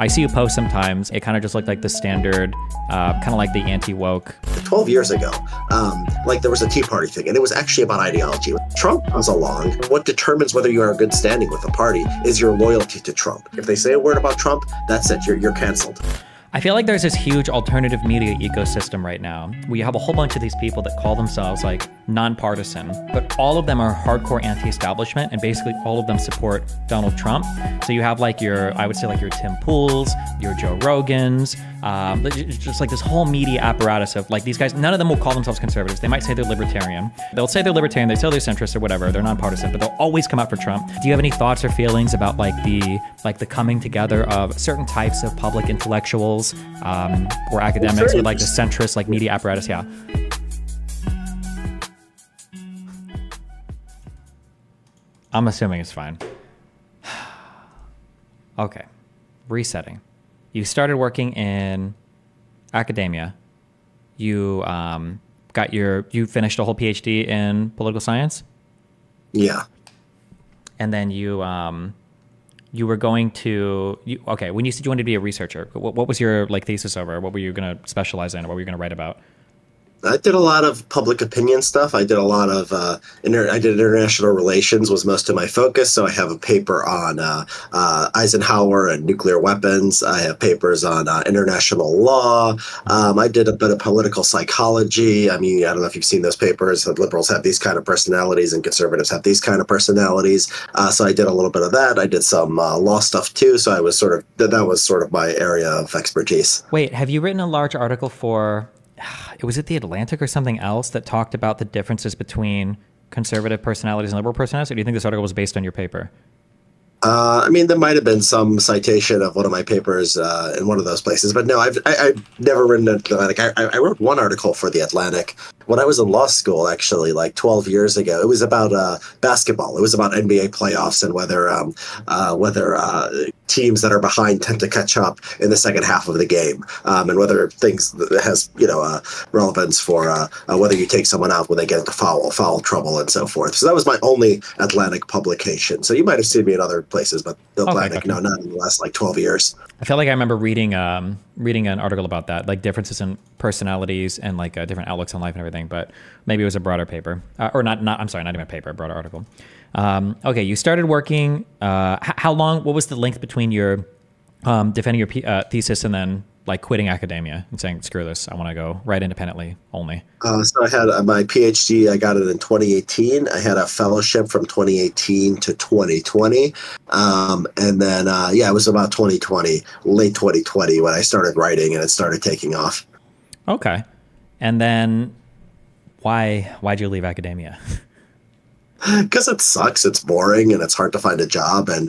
I see you post sometimes. It kind of just looked like the standard, kind of like the anti-woke. 12 years ago, like there was a Tea Party thing, and it was actually about ideology. Trump comes along. What determines whether you are in good standing with the party is your loyalty to Trump. If they say a word about Trump, that's it. You're canceled. I feel like there's this huge alternative media ecosystem right now. We have a whole bunch of these people that call themselves like nonpartisan, but all of them are hardcore anti-establishment, and basically all of them support Donald Trump. So you have like I would say like your Tim Pools, your Joe Rogans, just like this whole media apparatus of like these guys. None of them will call themselves conservatives. They might say they're libertarian. They'll say they're libertarian. They say they're centrist or whatever. They're nonpartisan, but they'll always come out for Trump. Do you have any thoughts or feelings about like the coming together of certain types of public intellectuals or academics with like the centrist like media apparatus? Yeah. I'm assuming it's fine. Okay. Resetting. You started working in academia. You you finished a whole PhD in political science? Yeah. And then you were going to, okay, when you said you wanted to be a researcher, what was your like thesis over? What were you going to specialize in? What were you going to write about? I did a lot of public opinion stuff. I did a lot of I did international relations was most of my focus. So I have a paper on Eisenhower and nuclear weapons. I have papers on international law. I did a bit of political psychology. I mean, I don't know if you've seen those papers. Liberals have these kind of personalities and conservatives have these kind of personalities. So I did a little bit of that. I did some law stuff too. So I was that was sort of my area of expertise. Wait, have you written a large article for... Was it The Atlantic or something else that talked about the differences between conservative personalities and liberal personalities? Or do you think this article was based on your paper? I mean, there might have been some citation of one of my papers in one of those places, but no, I've never written an Atlantic. I wrote one article for The Atlantic when I was in law school, actually, like 12 years ago. It was about basketball. It was about NBA playoffs and whether teams that are behind tend to catch up in the second half of the game, and whether things that has relevance for whether you take someone out when they get into foul trouble and so forth. So that was my only Atlantic publication. So you might have seen me in other places, but The Atlantic, okay, no, not in the last like 12 years. I feel like I remember reading an article about that, like differences in personalities and like different outlooks on life and everything. But maybe it was a broader paper, or not. I'm sorry, not even a paper, a broader article. Okay, you started working. How long? What was the length between your defending your thesis and then like quitting academia and saying, screw this, I want to go write independently only? So I had my PhD, I got it in 2018. I had a fellowship from 2018 to 2020. And then, it was about 2020, late 2020 when I started writing and it started taking off. Okay. And then why'd you leave academia? Because it sucks, it's boring, and it's hard to find a job. And,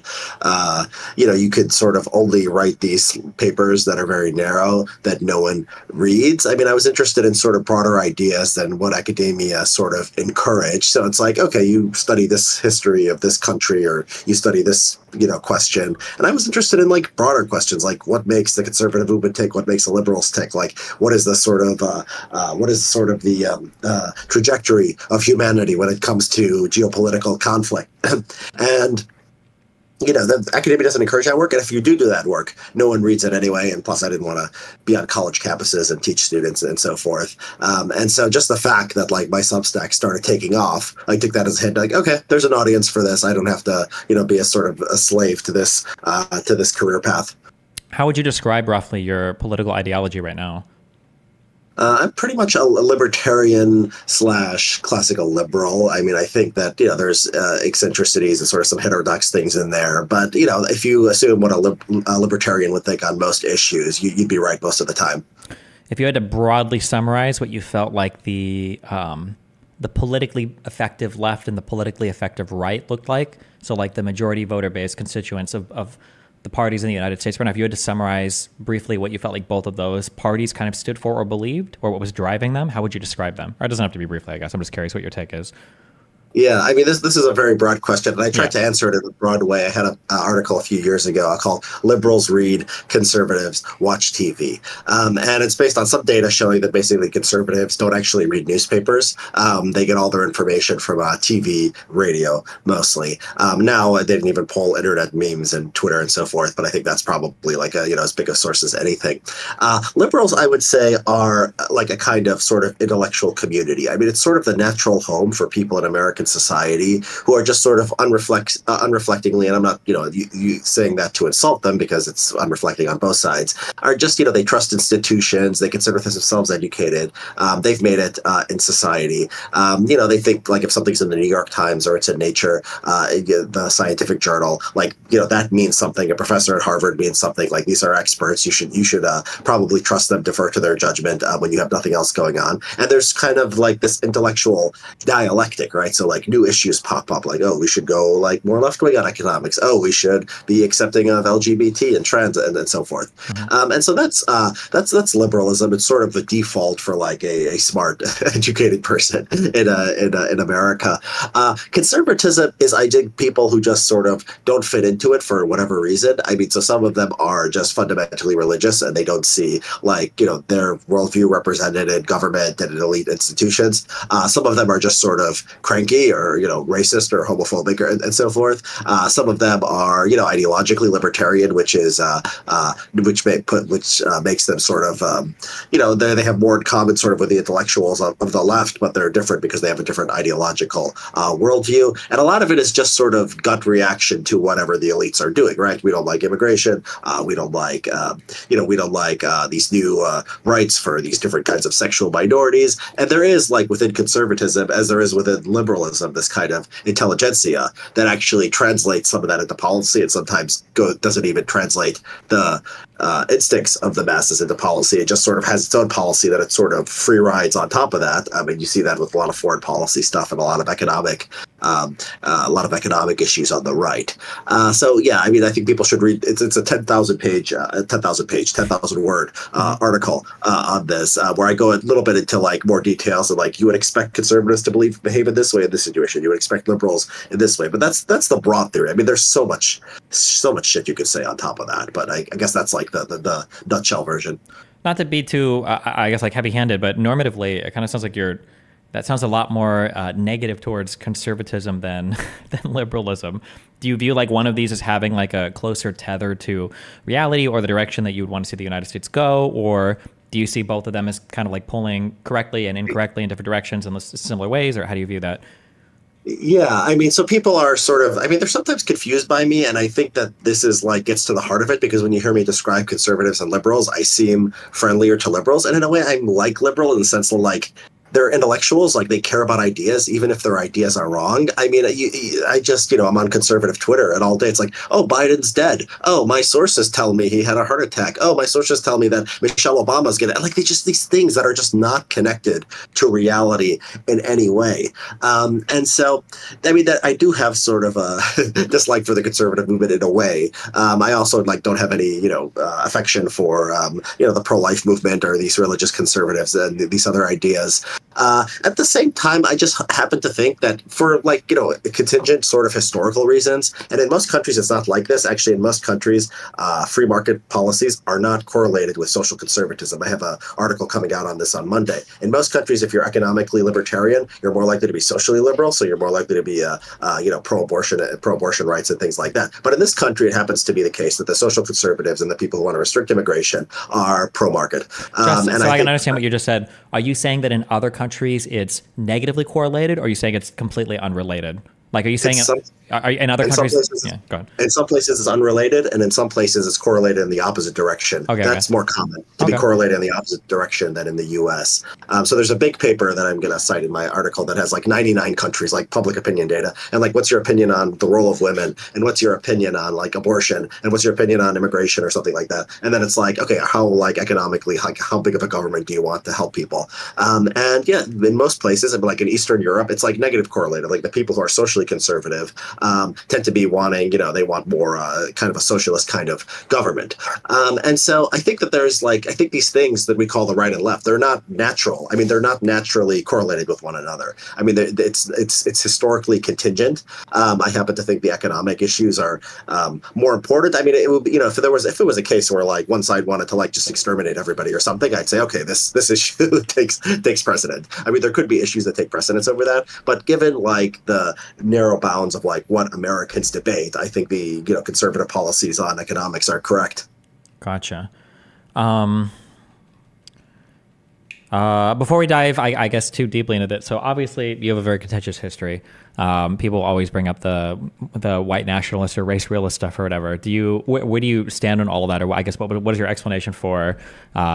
you could sort of only write these papers that are very narrow that no one reads. I mean, I was interested in sort of broader ideas than what academia sort of encouraged. So it's like, okay, you study this history of this country, or you study this, question. And I was interested in like broader questions, like what makes the conservative movement tick? What makes the liberals tick? Like, what is the trajectory of humanity when it comes to geopolitical conflict? And the academia doesn't encourage that work, and if you do that work, no one reads it anyway. And plus, I didn't want to be on college campuses and teach students and so forth. And so, just the fact that like my Substack started taking off, I took that as a hint. Like, okay, there's an audience for this. I don't have to, be a sort of a slave to this career path. How would you describe roughly your political ideology right now? I'm pretty much a libertarian / classical liberal. I mean, I think that, there's eccentricities and sort of some heterodox things in there. But, if you assume what a libertarian would think on most issues, you'd be right most of the time. If you had to broadly summarize what you felt like the politically effective left and the politically effective right looked like, so like the majority voter base constituents of the parties in the United States right now, if you had to summarize briefly what you felt like both of those parties kind of stood for or believed, or what was driving them, how would you describe them? Or it doesn't have to be briefly, I guess. I'm just curious what your take is. Yeah, I mean, this is a very broad question, and I tried Yeah. to answer it in a broad way. I had an article a few years ago called "Liberals Read, Conservatives Watch TV," and it's based on some data showing that basically conservatives don't actually read newspapers. They get all their information from TV, radio, mostly. Now they didn't even pull internet memes and Twitter and so forth, but I think that's probably like a as big a source as anything. Liberals, I would say, are like a kind of sort of intellectual community. I mean, it's sort of the natural home for people in American society who are just sort of unreflectingly, and I'm not, you saying that to insult them because it's unreflecting on both sides, are just, they trust institutions, they consider themselves educated, they've made it in society. They think like if something's in the New York Times or it's in Nature, the scientific journal, like, that means something. A professor at Harvard means something. Like, these are experts. You should probably trust them, defer to their judgment when you have nothing else going on. And there's kind of like this intellectual dialectic, right? So like new issues pop up, like, oh, we should go like more left wing on economics. Oh, we should be accepting of LGBT and trans and so forth. Mm-hmm. And so that's liberalism. It's sort of the default for like a smart, educated person in America. Conservatism is, I think, people who just sort of don't fit into it for whatever reason. I mean, so some of them are just fundamentally religious and they don't see like, their worldview represented in government and in elite institutions. Some of them are just sort of cranky or, racist or homophobic and so forth. Some of them are, ideologically libertarian, which is, which makes them sort of, they have more in common sort of with the intellectuals of the left, but they're different because they have a different ideological worldview. And a lot of it is just sort of gut reaction to whatever the elites are doing, right? We don't like immigration. We don't like, we don't like these new rights for these different kinds of sexual minorities. And there is, like within conservatism, as there is within liberalism, this kind of intelligentsia that actually translates some of that into policy and sometimes doesn't even translate the instincts of the masses into policy. It just sort of has its own policy that it sort of free rides on top of that. I mean, you see that with a lot of foreign policy stuff and a lot of economic issues on the right. So yeah, I mean, I think people should read. It's a 10,000 word article on this, where I go a little bit into like more details and like you would expect conservatives to behave in this way in this situation. You would expect liberals in this way, but that's the broad theory. I mean, there's so much shit you could say on top of that, but I guess that's like the nutshell version. Not to be too, I guess, like heavy-handed, but normatively, it kind of sounds like that sounds a lot more negative towards conservatism than liberalism. Do you view like one of these as having like a closer tether to reality or the direction that you would want to see the United States go? Or do you see both of them as kind of like pulling correctly and incorrectly in different directions in similar ways? Or how do you view that? Yeah, I mean, so people are sort of, I mean, they're sometimes confused by me, and I think that this is like gets to the heart of it, because when you hear me describe conservatives and liberals, I seem friendlier to liberals, and in a way I'm like liberal in the sense of like, they're intellectuals, like they care about ideas, even if their ideas are wrong. I mean, I just, I'm on conservative Twitter and all day it's like, oh, Biden's dead. Oh, my sources tell me he had a heart attack. Oh, my sources tell me that Michelle Obama's going to, like, these things that are just not connected to reality in any way. And so, I mean, that I do have sort of a dislike for the conservative movement in a way. I also like don't have any, affection for, the pro-life movement or these religious conservatives and these other ideas. At the same time, I just happen to think that for like, contingent sort of historical reasons, and in most countries it's not like this. Actually, in most countries, free market policies are not correlated with social conservatism. I have an article coming out on this on Monday. In most countries, if you're economically libertarian, you're more likely to be socially liberal, so you're more likely to be, pro-abortion rights and things like that. But in this country, it happens to be the case that the social conservatives and the people who want to restrict immigration are pro-market. So I can understand what you just said. Are you saying that in other countries it's negatively correlated, or are you saying it's completely unrelated? Like, are you saying in other countries? Yeah, go ahead. In some places it's unrelated, and in some places it's correlated in the opposite direction. Okay, That's more common to be correlated in the opposite direction than in the U.S. So there's a big paper that I'm going to cite in my article that has like 99 countries, like public opinion data, and like what's your opinion on the role of women, and what's your opinion on like abortion, and what's your opinion on immigration or something like that. And then it's like, okay, how like economically, like how big of a government do you want to help people? And yeah, in most places, like in Eastern Europe, it's like negative correlated. Like the people who are socially conservative tend to be wanting, they want more kind of a socialist kind of government. And so I think that I think these things that we call the right and left, they're not natural. I mean, they're not naturally correlated with one another. I mean, it's historically contingent. I happen to think the economic issues are more important. I mean, it would be, if it was a case where like one side wanted to like just exterminate everybody or something, I'd say, okay, this issue takes precedent. I mean, there could be issues that take precedence over that, but given like the narrow bounds of like what Americans debate, I think the conservative policies on economics are correct. Gotcha. Before we dive, I guess, too deeply into that, so obviously you have a very contentious history. People always bring up the white nationalist or race realist stuff or whatever. Where do you stand on all of that? Or I guess what is your explanation for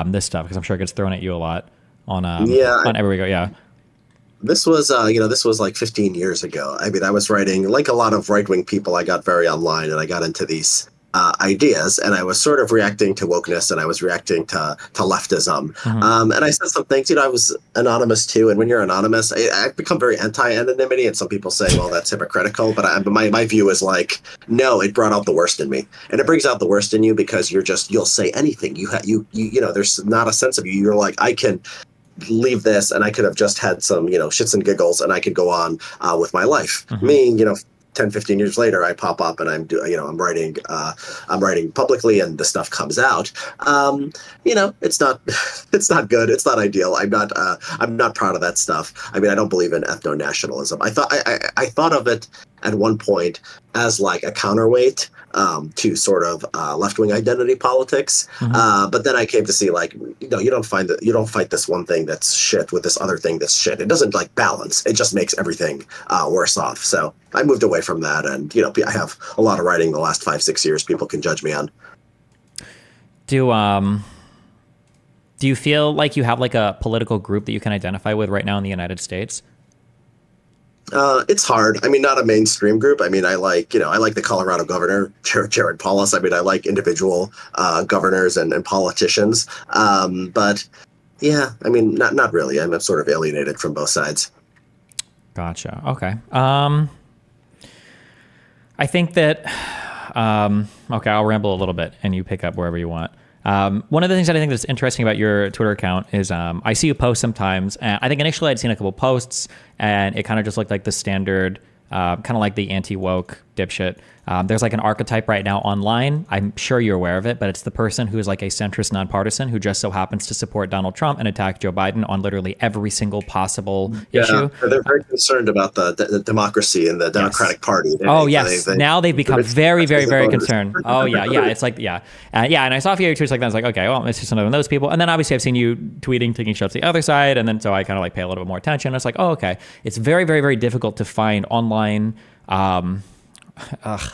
this stuff? Because I'm sure it gets thrown at you a lot on everywhere we go. Yeah. This was like 15 years ago. I mean, I was writing, like a lot of right-wing people, I got very online and I got into these ideas, and I was sort of reacting to wokeness, and I was reacting to leftism. Mm-hmm. And I said some things, I was anonymous too. And when you're anonymous, I've become very anti-anonymity. And some people say, well, that's hypocritical. But my view is like, no, it brought out the worst in me. And it brings out the worst in you because you'll say anything. There's not a sense of you. You're like, I can leave this and I could have just had some, shits and giggles and I could go on with my life. Mm-hmm. Me, 10, 15 years later, I pop up and I'm writing publicly, and the stuff comes out. It's not good. It's not ideal. I'm not proud of that stuff. I mean, I don't believe in ethno-nationalism. I thought of it at one point as like a counterweight to sort of left-wing identity politics. Mm-hmm. But then I came to see like, you don't fight this one thing that's shit with this other thing that's shit. It doesn't like balance. It just makes everything worse off. So I moved away from that, and I have a lot of writing the last 5-6 years people can judge me on. Do you feel like you have like a political group that you can identify with right now in the United States? It's hard. I mean, not a mainstream group. I mean, I like the Colorado governor, Jared Polis. I mean, I like individual governors and politicians. But yeah, I mean, not really. I'm sort of alienated from both sides. Gotcha. Okay. I think that, okay, I'll ramble a little bit and you pick up wherever you want. One of the things that I think that's interesting about your Twitter account is I see you post sometimes, and I think initially I'd seen a couple posts, and it kind of just looked like the standard, kind of like the anti-woke dipshit. There's like an archetype right now online. I'm sure you're aware of it, but it's the person who is like a centrist nonpartisan who just so happens to support Donald Trump and attack Joe Biden on literally every single possible issue. They're very concerned about the democracy and the Democratic Party. Now they've become very, very, very concerned. Oh yeah. It's like, and I saw a few tweets like that. I was like, okay, well, it's just another one of those people. And then obviously I've seen you tweeting, taking shots the other side. And then so I kind of like pay a little bit more attention. It's like, oh, okay. It's very, very, very difficult to find online,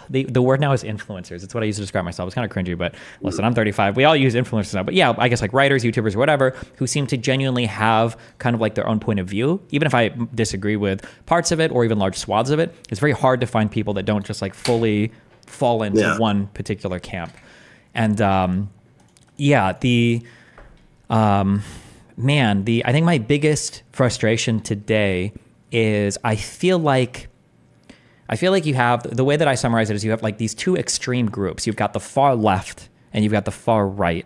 the word now is influencers. It's what I use to describe myself. It's kind of cringy, but listen, I'm 35. We all use influencers now. But yeah, I guess like writers, YouTubers, or whatever, who seem to genuinely have kind of like their own point of view. Even if I disagree with parts of it or even large swaths of it, it's very hard to find people that don't just like fully fall into one particular camp. And I think my biggest frustration today is I feel like you have, the way that I summarize it is you have like these two extreme groups. You've got the far left and you've got the far right.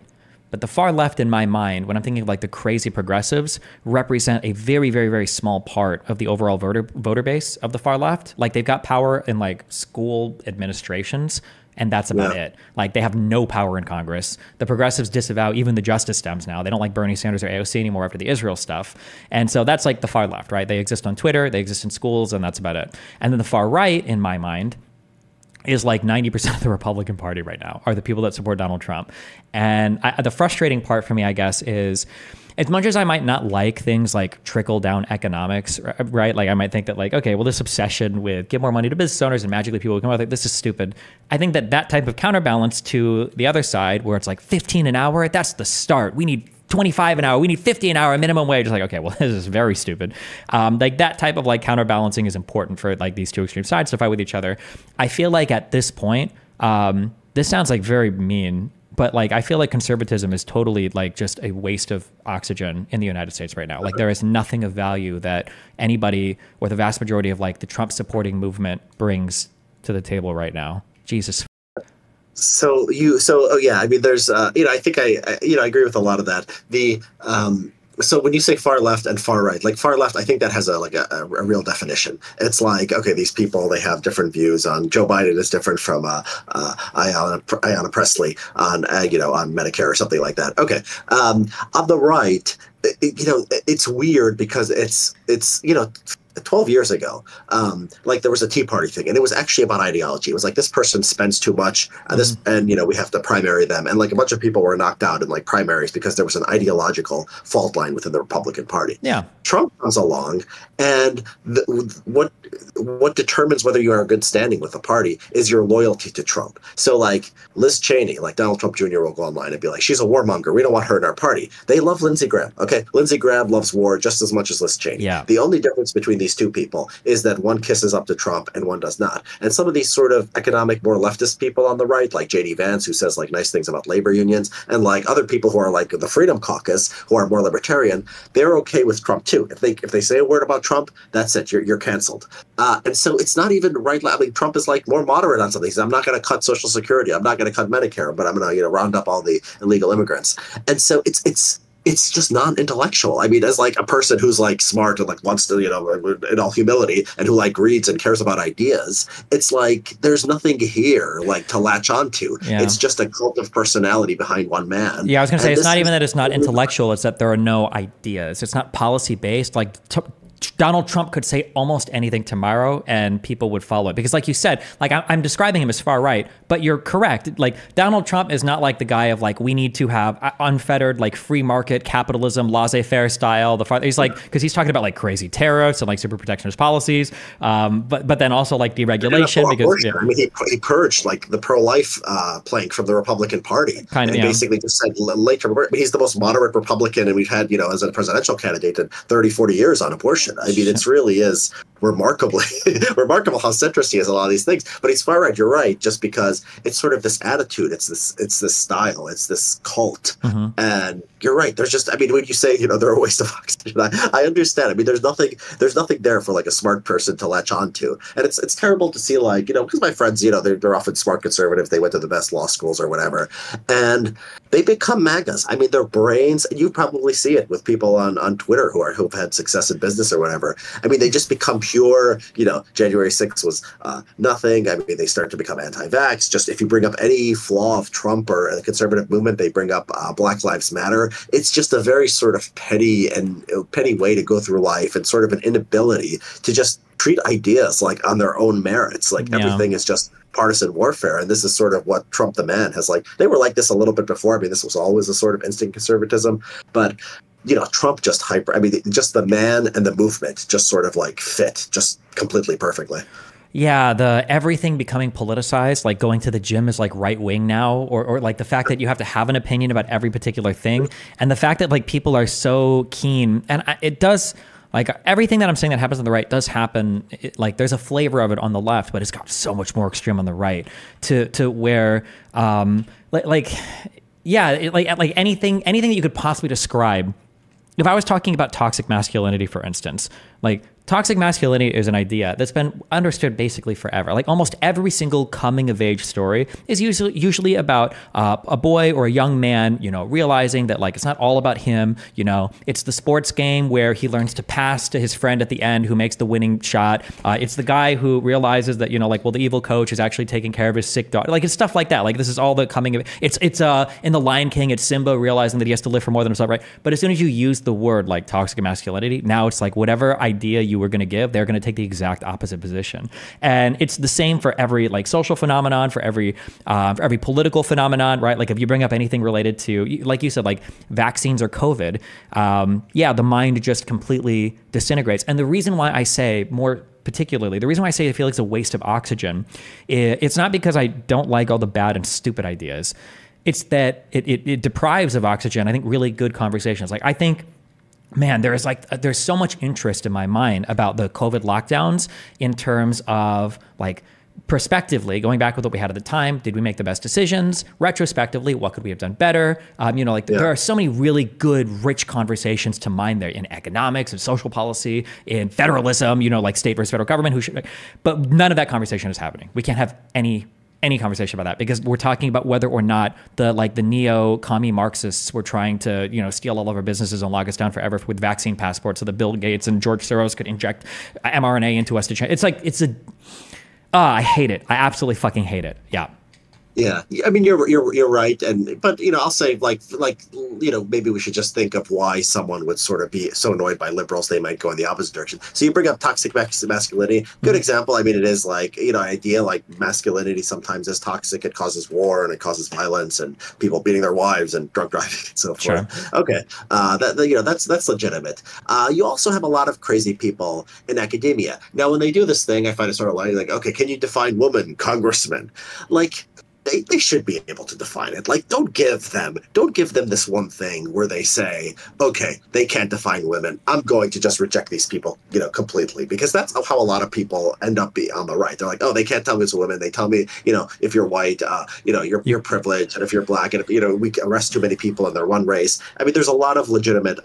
But the far left in my mind, when I'm thinking of like the crazy progressives, represent a very, very, very small part of the overall voter base of the far left. Like they've got power in like school administrations, and that's about it. Like they have no power in Congress. The progressives disavow even the Justice Dems now. They don't like Bernie Sanders or AOC anymore after the Israel stuff. And so that's like the far left, right? They exist on Twitter, they exist in schools, and that's about it. And then the far right, in my mind, is like 90% of the Republican Party right now are the people that support Donald Trump. And the frustrating part for me, I guess, is as much as I might not like things like trickle down economics, right? Like I might think that like, okay, well, this obsession with give more money to business owners and magically people will come out like, this is stupid. I think that type of counterbalance to the other side where it's like 15 an hour, that's the start. We need 25 an hour. We need 50 an hour minimum wage. It's like, okay, well, this is very stupid. Like that type of like counterbalancing is important for like these two extreme sides to fight with each other. I feel like at this point, this sounds like very mean, but like I feel like conservatism is totally like just a waste of oxygen in the United States right now. Like there is nothing of value that anybody or the vast majority of like the Trump supporting movement brings to the table right now. Jesus. So yeah, I mean, there's I think I agree with a lot of that. So when you say far left and far right, like far left, I think that has a real definition. It's like, okay, these people, they have different views on Joe Biden is different from Ayanna Pressley on on Medicare or something like that. Okay, on the right, it's weird because it's 12 years ago, like there was a Tea Party thing, and it was actually about ideology. It was like, this person spends too much, and we have to primary them, and like a bunch of people were knocked out in like primaries because there was an ideological fault line within the Republican Party. Yeah, Trump comes along, and what determines whether you are in good standing with the party is your loyalty to Trump. So like Liz Cheney, like Donald Trump Jr. will go online and be like, she's a warmonger, we don't want her in our party. They love Lindsey Graham. Okay, Lindsey Graham loves war just as much as Liz Cheney. Yeah. The only difference between these two people is that one kisses up to Trump and one does not. And some of these sort of economic, more leftist people on the right, like J.D. Vance, who says like nice things about labor unions, and like other people who are like the Freedom Caucus, who are more libertarian, they're okay with Trump too. If they say a word about Trump, that's it. You're canceled. And so it's not even right. I mean, Trump is like more moderate on some of these. I'm not going to cut Social Security. I'm not going to cut Medicare, but I'm going to round up all the illegal immigrants. And so it's just non-intellectual. I mean, as like a person who's like smart and like wants to, in all humility, and who like reads and cares about ideas, it's like there's nothing here like to latch onto. Yeah. It's just a cult of personality behind one man. Yeah, I was going to say, it's not even that it's not intellectual, it's that there are no ideas. It's not policy based. Like Donald Trump could say almost anything tomorrow and people would follow it. Because like you said, like I'm describing him as far right, but you're correct. Like Donald Trump is not like the guy of like, we need to have unfettered, like free market capitalism, laissez-faire style. He's like, because he's talking about like crazy tariffs and like super protectionist policies. But then also like deregulation. Because I mean, he purged like the pro-life plank from the Republican Party. Basically just said late term, but he's the most moderate Republican, and we've had, as a presidential candidate in 30, 40 years on abortion. I mean, it really is remarkable how centrist he is on a lot of these things. But he's far right. You're right. Just because it's sort of this attitude, it's this style, it's this cult. Mm-hmm. And you're right. There's just, I mean, when you say, they're a waste of oxygen, I understand. I mean, there's nothing there for like a smart person to latch onto. And it's terrible to see, like, because my friends, they're often smart conservative. They went to the best law schools or whatever, and they become MAGAs. I mean, their brains, and you probably see it with people on Twitter who've had success in business or whatever. I mean, they just become pure, January 6th was nothing. I mean, they start to become anti-vax. Just if you bring up any flaw of Trump or the conservative movement, they bring up Black Lives Matter. It's just a very sort of petty way to go through life, and sort of an inability to just treat ideas like on their own merits. Like everything is just partisan warfare. And this is sort of what Trump the man has like. They were like this a little bit before. I mean, this was always a sort of instant conservatism, but Trump just just the man and the movement just sort of like fit just completely perfectly. Yeah, the everything becoming politicized, like going to the gym is like right wing now, or like the fact that you have to have an opinion about every particular thing, and the fact that like people are so keen, and it does, like everything that I'm saying that happens on the right does happen. Like there's a flavor of it on the left, but it's got so much more extreme on the right to where like anything that you could possibly describe. If I was talking about toxic masculinity, for instance, like toxic masculinity is an idea that's been understood basically forever. Like almost every single coming of age story is usually about a boy or a young man, realizing that like it's not all about him. It's the sports game where he learns to pass to his friend at the end who makes the winning shot. It's the guy who realizes that the evil coach is actually taking care of his sick daughter. Like it's stuff like that. Like this is all the coming of it's in The Lion King, it's Simba realizing that he has to live for more than himself, right? But as soon as you use the word like toxic masculinity, now it's like whatever idea you were going to give, they're going to take the exact opposite position. And it's the same for every like social phenomenon, for every political phenomenon, right? Like if you bring up anything related to, like you said, like vaccines or COVID, the mind just completely disintegrates. And the reason why I say more particularly, the reason why I say I feel like it's a waste of oxygen, it's not because I don't like all the bad and stupid ideas. It's that it deprives of oxygen, I think, really good conversations. Like I think, man, there's so much interest in my mind about the COVID lockdowns in terms of like prospectively, going back with what we had at the time, did we make the best decisions? Retrospectively, what could we have done better? There are so many really good, rich conversations to mine there in economics and social policy, in federalism, like state versus federal government, but none of that conversation is happening. We can't have any conversation about that because we're talking about whether or not the neo-commie Marxists were trying to, steal all of our businesses and lock us down forever with vaccine passports so that Bill Gates and George Soros could inject mRNA into us to change. I hate it. I absolutely fucking hate it. Yeah. Yeah, I mean you're right, but I'll say maybe we should just think of why someone would sort of be so annoyed by liberals they might go in the opposite direction. So you bring up toxic masculinity, good example. I mean it is idea like masculinity sometimes is toxic. It causes war and it causes violence and people beating their wives and drunk driving and so forth. Sure. Okay, that's legitimate. You also have a lot of crazy people in academia. Now when they do this thing, I find it sort of like okay, can you define woman congressman? They should be able to define it. Don't give them this one thing where they say, okay, they can't define women. I'm going to just reject these people, completely, because that's how a lot of people end up being on the right. They're like, oh, they can't tell me it's a woman. They tell me, if you're white, you're privileged, and if you're black, and if we arrest too many people in their one race. I mean, there's a lot of legitimate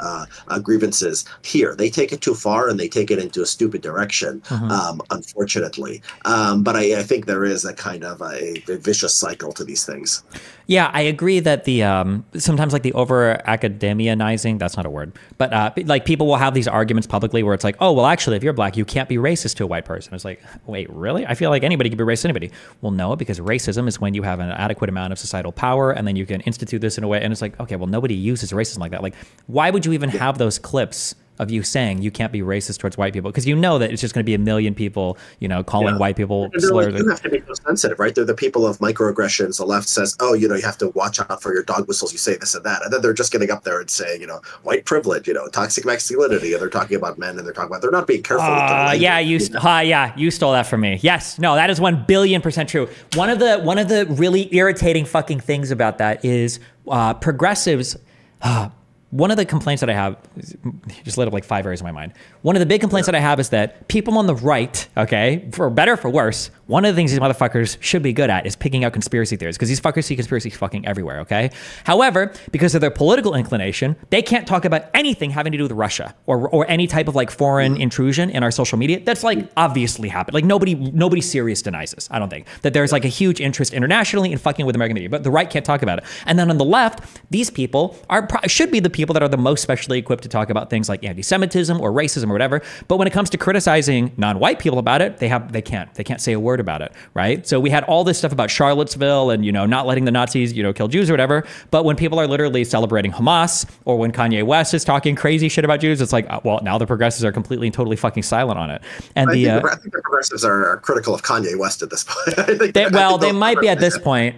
grievances here. They take it too far and they take it into a stupid direction, unfortunately. But I think there is a kind of a vicious cycle to these things. Yeah, I agree that the sometimes the over academianizing, that's not a word, but people will have these arguments publicly where it's like, oh, well, actually, if you're black, you can't be racist to a white person. It's like, wait, really? I feel like anybody can be racist to anybody. Well, no, because racism is when you have an adequate amount of societal power and then you can institute this in a way. And it's like, okay, well, nobody uses racism like that. Why would you even have those clips of you saying you can't be racist towards white people? Because that it's just going to be a million people, calling white people slurs. You have to be so sensitive, right? They're the people of microaggressions. The left says, oh, you have to watch out for your dog whistles. You say this and that. And then they're just getting up there and saying, white privilege, toxic masculinity. And they're talking about men and they're not being careful. You stole that from me. Yes. No, that is 1,000,000,000% true. One of the really irritating fucking things about that is progressives. One of the complaints that I have, just lit up 5 areas in my mind. One of the big complaints that I have is that people on the right, okay, for better or for worse, one of the things these motherfuckers should be good at is picking out conspiracy theories, because these fuckers see conspiracy fucking everywhere, okay? However, because of their political inclination, they can't talk about anything having to do with Russia or any type of foreign intrusion in our social media. That's obviously happened. Nobody serious denies this, I don't think. That there's a huge interest internationally in fucking with American media, but the right can't talk about it. And then on the left, these people should be the people that are the most specially equipped to talk about things like anti-Semitism or racism or whatever. But when it comes to criticizing non-white people about it, they can't say a word about it, right? So we had all this stuff about Charlottesville and not letting the Nazis kill Jews or whatever. But when people are literally celebrating Hamas, or when Kanye West is talking crazy shit about Jews, it's like, well, now the progressives are completely and totally fucking silent on it. And I think the progressives are critical of Kanye West at this point. They might be at this point.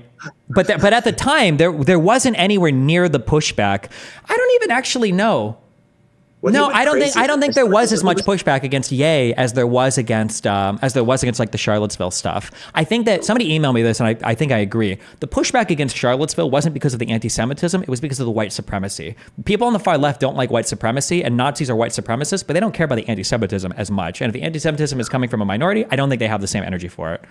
But at the time, there wasn't anywhere near the pushback. I don't even actually know. I don't think there was as much pushback against Ye as there was against the Charlottesville stuff. I think that somebody emailed me this, and I think I agree. The pushback against Charlottesville wasn't because of the anti-Semitism; it was because of the white supremacy. People on the far left don't like white supremacy, and Nazis are white supremacists, but they don't care about the anti-Semitism as much. And if the anti-Semitism is coming from a minority, I don't think they have the same energy for it.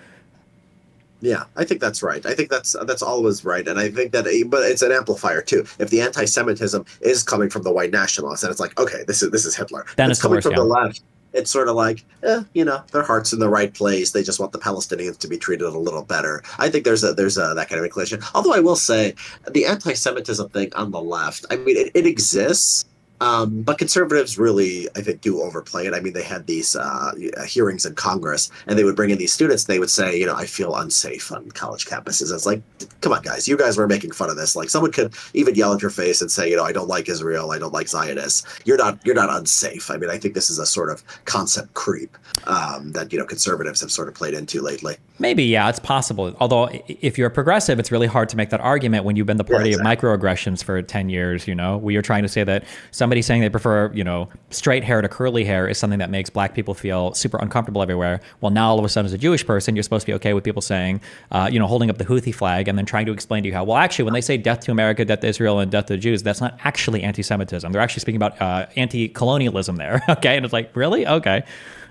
Yeah, I think that's right. I think that's always right, and I think that, but it's an amplifier too. If the anti-Semitism is coming from the white nationalists, and it's like, okay, this is Hitler. Then it's coming from the left. It's sort of like, their heart's in the right place. They just want the Palestinians to be treated a little better. I think there's that kind of inclination. Although I will say, the anti-Semitism thing on the left, I mean, it exists. But conservatives really, I think, do overplay it. I mean, they had these hearings in Congress, and they would bring in these students, and they would say, I feel unsafe on college campuses. It's like, come on, guys, you guys were making fun of this. Someone could even yell at your face and say, I don't like Israel, I don't like Zionists. You're not unsafe. I mean, I think this is a sort of concept creep that conservatives have sort of played into lately. Maybe, yeah, it's possible. Although, if you're a progressive, it's really hard to make that argument when you've been the party of microaggressions for 10 years. Where you're trying to say that somebody saying they prefer, straight hair to curly hair is something that makes black people feel super uncomfortable everywhere. Well, now all of a sudden, as a Jewish person, you're supposed to be okay with people saying, holding up the Houthi flag and then trying to explain to you how, well, actually, when they say death to America, death to Israel, and death to the Jews, that's not actually anti-Semitism. They're actually speaking about anti-colonialism there. Okay, and it's like, really? Okay,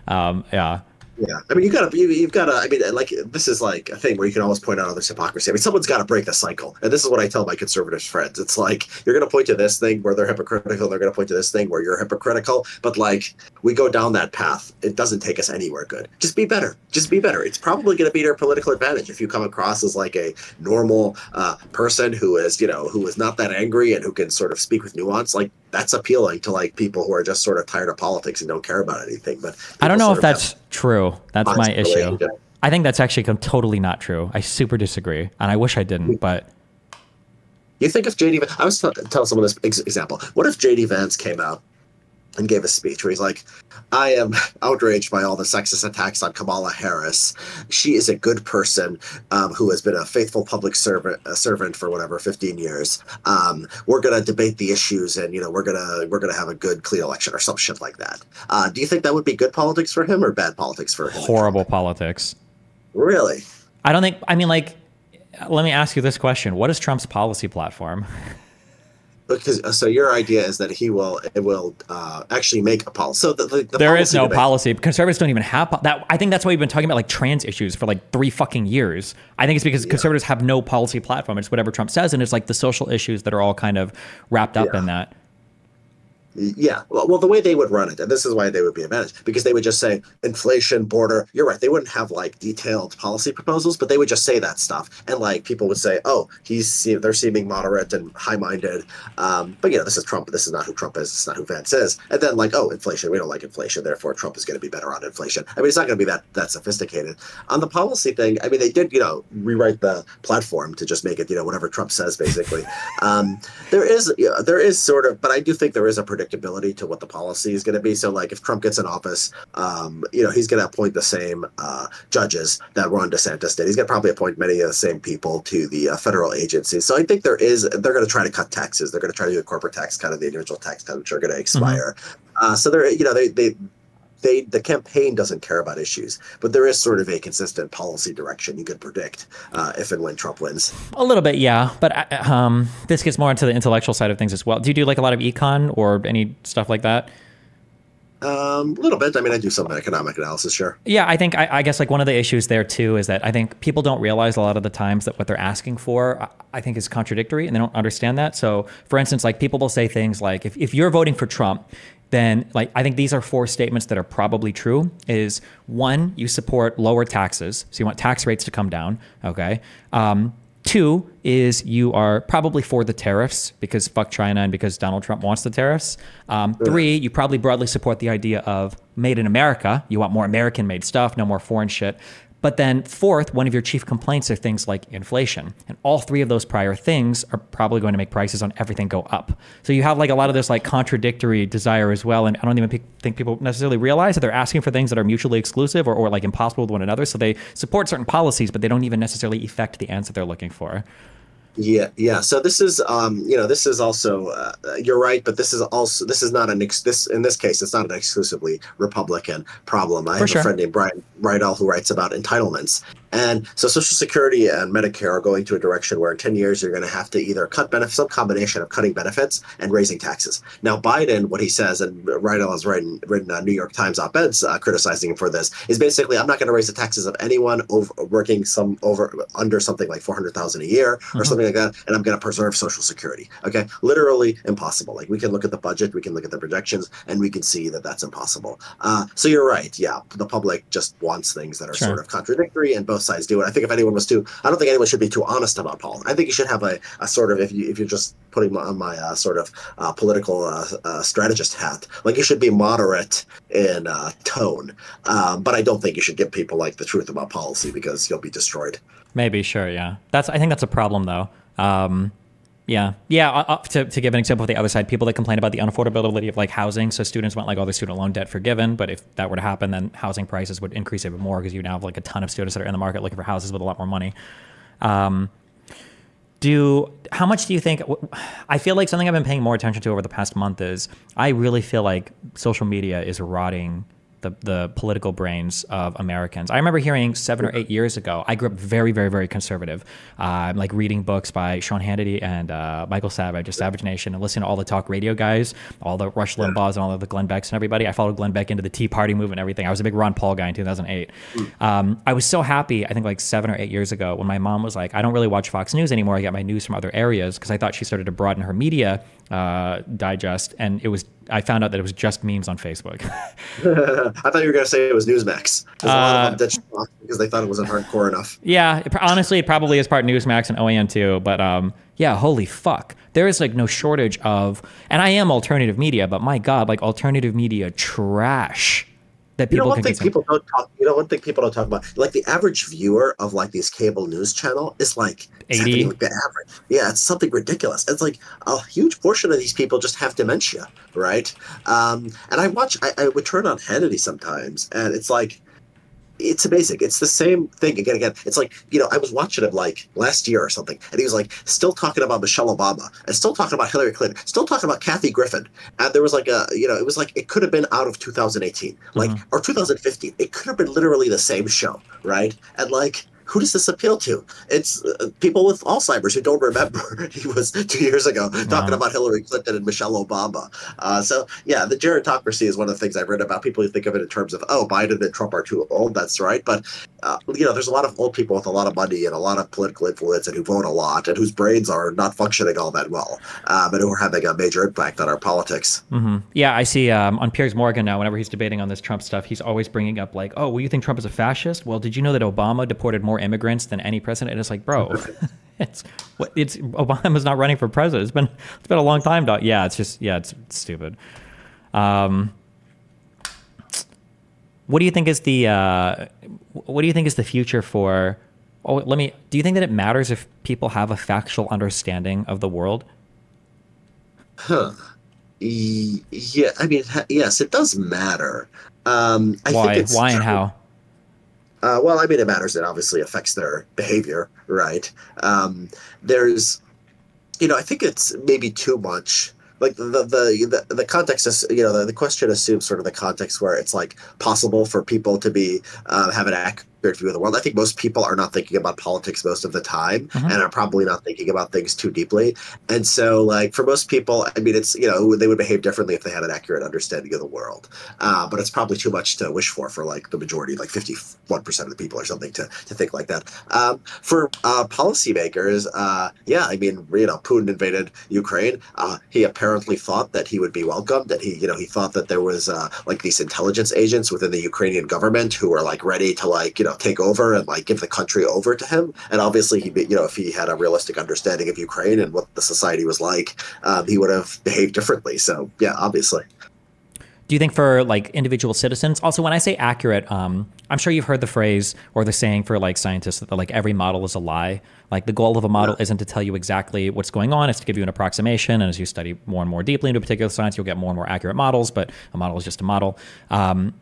yeah. Yeah, I mean, you've got to. I mean, like this is like a thing where you can always point out others' hypocrisy. I mean, someone's got to break the cycle, and this is what I tell my conservative friends. It's like you're going to point to this thing where they're hypocritical, they're going to point to this thing where you're hypocritical. But like we go down that path, it doesn't take us anywhere good. Just be better. Just be better. It's probably going to be to your political advantage if you come across as like a normal person who is, who is not that angry and who can sort of speak with nuance. Like that's appealing to like people who are just sort of tired of politics and don't care about anything. But I don't know if that's true. That's my issue. I think that's actually totally not true. I super disagree, and I wish I didn't. But you think if JD, I was telling someone this example. What if JD Vance came out and gave a speech where he's like, I am outraged by all the sexist attacks on Kamala Harris. She is a good person who has been a faithful public servant for whatever 15 years. We're gonna debate the issues, and we're gonna have a good, clean election or some shit like that. Do you think that would be good politics for him or bad politics for him? Horrible politics. Really? I don't think. I mean, like, let me ask you this question: what is Trump's policy platform? Because so your idea is that it will actually make a policy. So there is no policy. Conservatives don't even have that. I think that's why we've been talking about like trans issues for like 3 fucking years. I think it's because conservatives have no policy platform. It's whatever Trump says, and it's like the social issues that are all kind of wrapped up in that. Yeah, well, the way they would run it, and this is why they would be advantaged, because they would just say inflation, border. You're right. They wouldn't have like detailed policy proposals, but they would just say that stuff, and like people would say, "Oh, they're seeming moderate and high-minded." But this is Trump. This is not who Trump is. This is not who Vance is. And then like, "Oh, inflation. We don't like inflation. Therefore, Trump is going to be better on inflation." I mean, it's not going to be that sophisticated. On the policy thing, I mean, they did rewrite the platform to just make it whatever Trump says basically. There is sort of, but I do think there is a predictability to what the policy is going to be. So like if Trump gets in office, he's going to appoint the same judges that Ron DeSantis did. He's going to probably appoint many of the same people to the federal agencies. So I think they're going to try to cut taxes. They're going to try to do a corporate tax cut of the individual tax cuts, which are going to expire. So the campaign doesn't care about issues, but there is sort of a consistent policy direction you could predict if and when Trump wins. A little bit, yeah. But this gets more into the intellectual side of things as well. Do you do like a lot of econ or any stuff like that? A little bit. I mean, I do some economic analysis, sure. Yeah, I think I guess like one of the issues there too is that I think people don't realize a lot of the times that what they're asking for, I think, is contradictory, and they don't understand that. So, for instance, like people will say things like, if you're voting for Trump, then like I think these are 4 statements that are probably true. Is 1, you support lower taxes, so you want tax rates to come down. Okay. 2 is you are probably for the tariffs because fuck China and because Donald Trump wants the tariffs. 3, you probably broadly support the idea of made in America. You want more American-made stuff, no more foreign shit. But then 4th, one of your chief complaints are things like inflation. And all 3 of those prior things are probably going to make prices on everything go up. So you have like a lot of this like contradictory desire as well. And I don't even think people necessarily realize that they're asking for things that are mutually exclusive or like impossible with one another. So they support certain policies, but they don't even necessarily effect the answer they're looking for. Yeah. So this is, this is also, you're right, but this is not in this case, it's not an exclusively Republican problem. I have a friend named Brian Rydell who writes about entitlements. And so Social Security and Medicare are going to a direction where in 10 years, you're going to have to either cut benefits, some combination of cutting benefits and raising taxes. Now, Biden, what he says, and Rydell has written New York Times op-eds criticizing him for this, is basically, I'm not going to raise the taxes of anyone working under something like $400,000 a year or something like that, and I'm going to preserve Social Security. Okay, literally impossible. Like we can look at the budget, we can look at the projections, and we can see that that's impossible. So you're right. Yeah, the public just wants things that are sort of contradictory, and both sides do it. I think if anyone was I don't think anyone should be too honest about politics. I think you should have a sort of, if you're just putting on my sort of political strategist hat, like you should be moderate in tone. But I don't think you should give people like the truth about policy because you'll be destroyed. Maybe, sure, yeah. I think that's a problem though. To give an example of the other side, people that complain about the unaffordability of like housing. So students want like all their student loan debt forgiven, but if that were to happen, then housing prices would increase even more because you now have like a ton of students that are in the market looking for houses with a lot more money. How much do you think, I feel like something I've been paying more attention to over the past month is I really feel like social media is rotting the political brains of Americans. I remember hearing 7 or 8 years ago, I grew up very, very, very conservative. Like reading books by Sean Hannity and Michael Savage, just Savage Nation, and listening to all the talk radio guys, all the Rush Limbaughs and all of the Glenn Becks and everybody. I followed Glenn Beck into the Tea Party movement and everything. I was a big Ron Paul guy in 2008. I was so happy, I think like 7 or 8 years ago, when my mom was like, I don't really watch Fox News anymore. I get my news from other areas, because I thought she started to broaden her media digest, and I found out that it was just memes on Facebook. I thought you were going to say it was Newsmax. Because a lot of them ditched Fox because they thought it wasn't hardcore enough. Yeah, honestly, it probably is part Newsmax and OAN too. But yeah, holy fuck. There is like no shortage of, and I am alternative media, but my God, like alternative media trash that people one thing people don't talk about, like the average viewer of like these cable news channel is like 80. Like the average. Yeah, it's something ridiculous. It's like a huge portion of these people just have dementia, right? And I would turn on Hannity sometimes, and it's like, it's amazing. It's the same thing again. It's like, I was watching him like last year or something, and he was like still talking about Michelle Obama and still talking about Hillary Clinton, still talking about Kathy Griffin. And there was like it was like, it could have been out of 2018, like, or 2015. It could have been literally the same show, right? And like, who does this appeal to? It's people with Alzheimer's who don't remember he was 2 years ago talking about Hillary Clinton and Michelle Obama. So yeah, the gerontocracy is one of the things I've read about. People who think of it in terms of, oh, Biden and Trump are too old. That's right. But, there's a lot of old people with a lot of money and a lot of political influence and who vote a lot and whose brains are not functioning all that well, and who are having a major impact on our politics. Yeah, I see on Piers Morgan now, whenever he's debating on this Trump stuff, he's always bringing up like, oh, well, you think Trump is a fascist? Well, did you know that Obama deported more immigrants than any president? And it's like, bro, it's Obama's not running for president. It's been a long time, dog. Yeah, it's stupid. What do you think is the future for? Do you think that it matters if people have a factual understanding of the world? Yeah, I mean, yes, it does matter. I Why? think it's Why true. And how? Well, I mean, it matters. It obviously affects their behavior, right? There's, I think it's maybe too much. Like the context is, the question assumes sort of the context where it's like possible for people to be have an accurate view of the world. I think most people are not thinking about politics most of the time, and are probably not thinking about things too deeply. And so, like, for most people, I mean, it's, they would behave differently if they had an accurate understanding of the world. But it's probably too much to wish for like the majority, like 51% of the people or something, to think like that. For policymakers, yeah, I mean, Putin invaded Ukraine. He apparently thought that he would be welcomed, that he thought that there was like these intelligence agents within the Ukrainian government who were like ready to like, take over and like give the country over to him. And obviously if he had a realistic understanding of Ukraine and what the society was like, he would have behaved differently. So yeah, obviously. Do you think for like individual citizens, also when I say accurate, I'm sure you've heard the phrase or the saying for like scientists that like every model is a lie. Like the goal of a model isn't to tell you exactly what's going on, it's to give you an approximation. And as you study more and more deeply into a particular science, you'll get more and more accurate models, but a model is just a model. When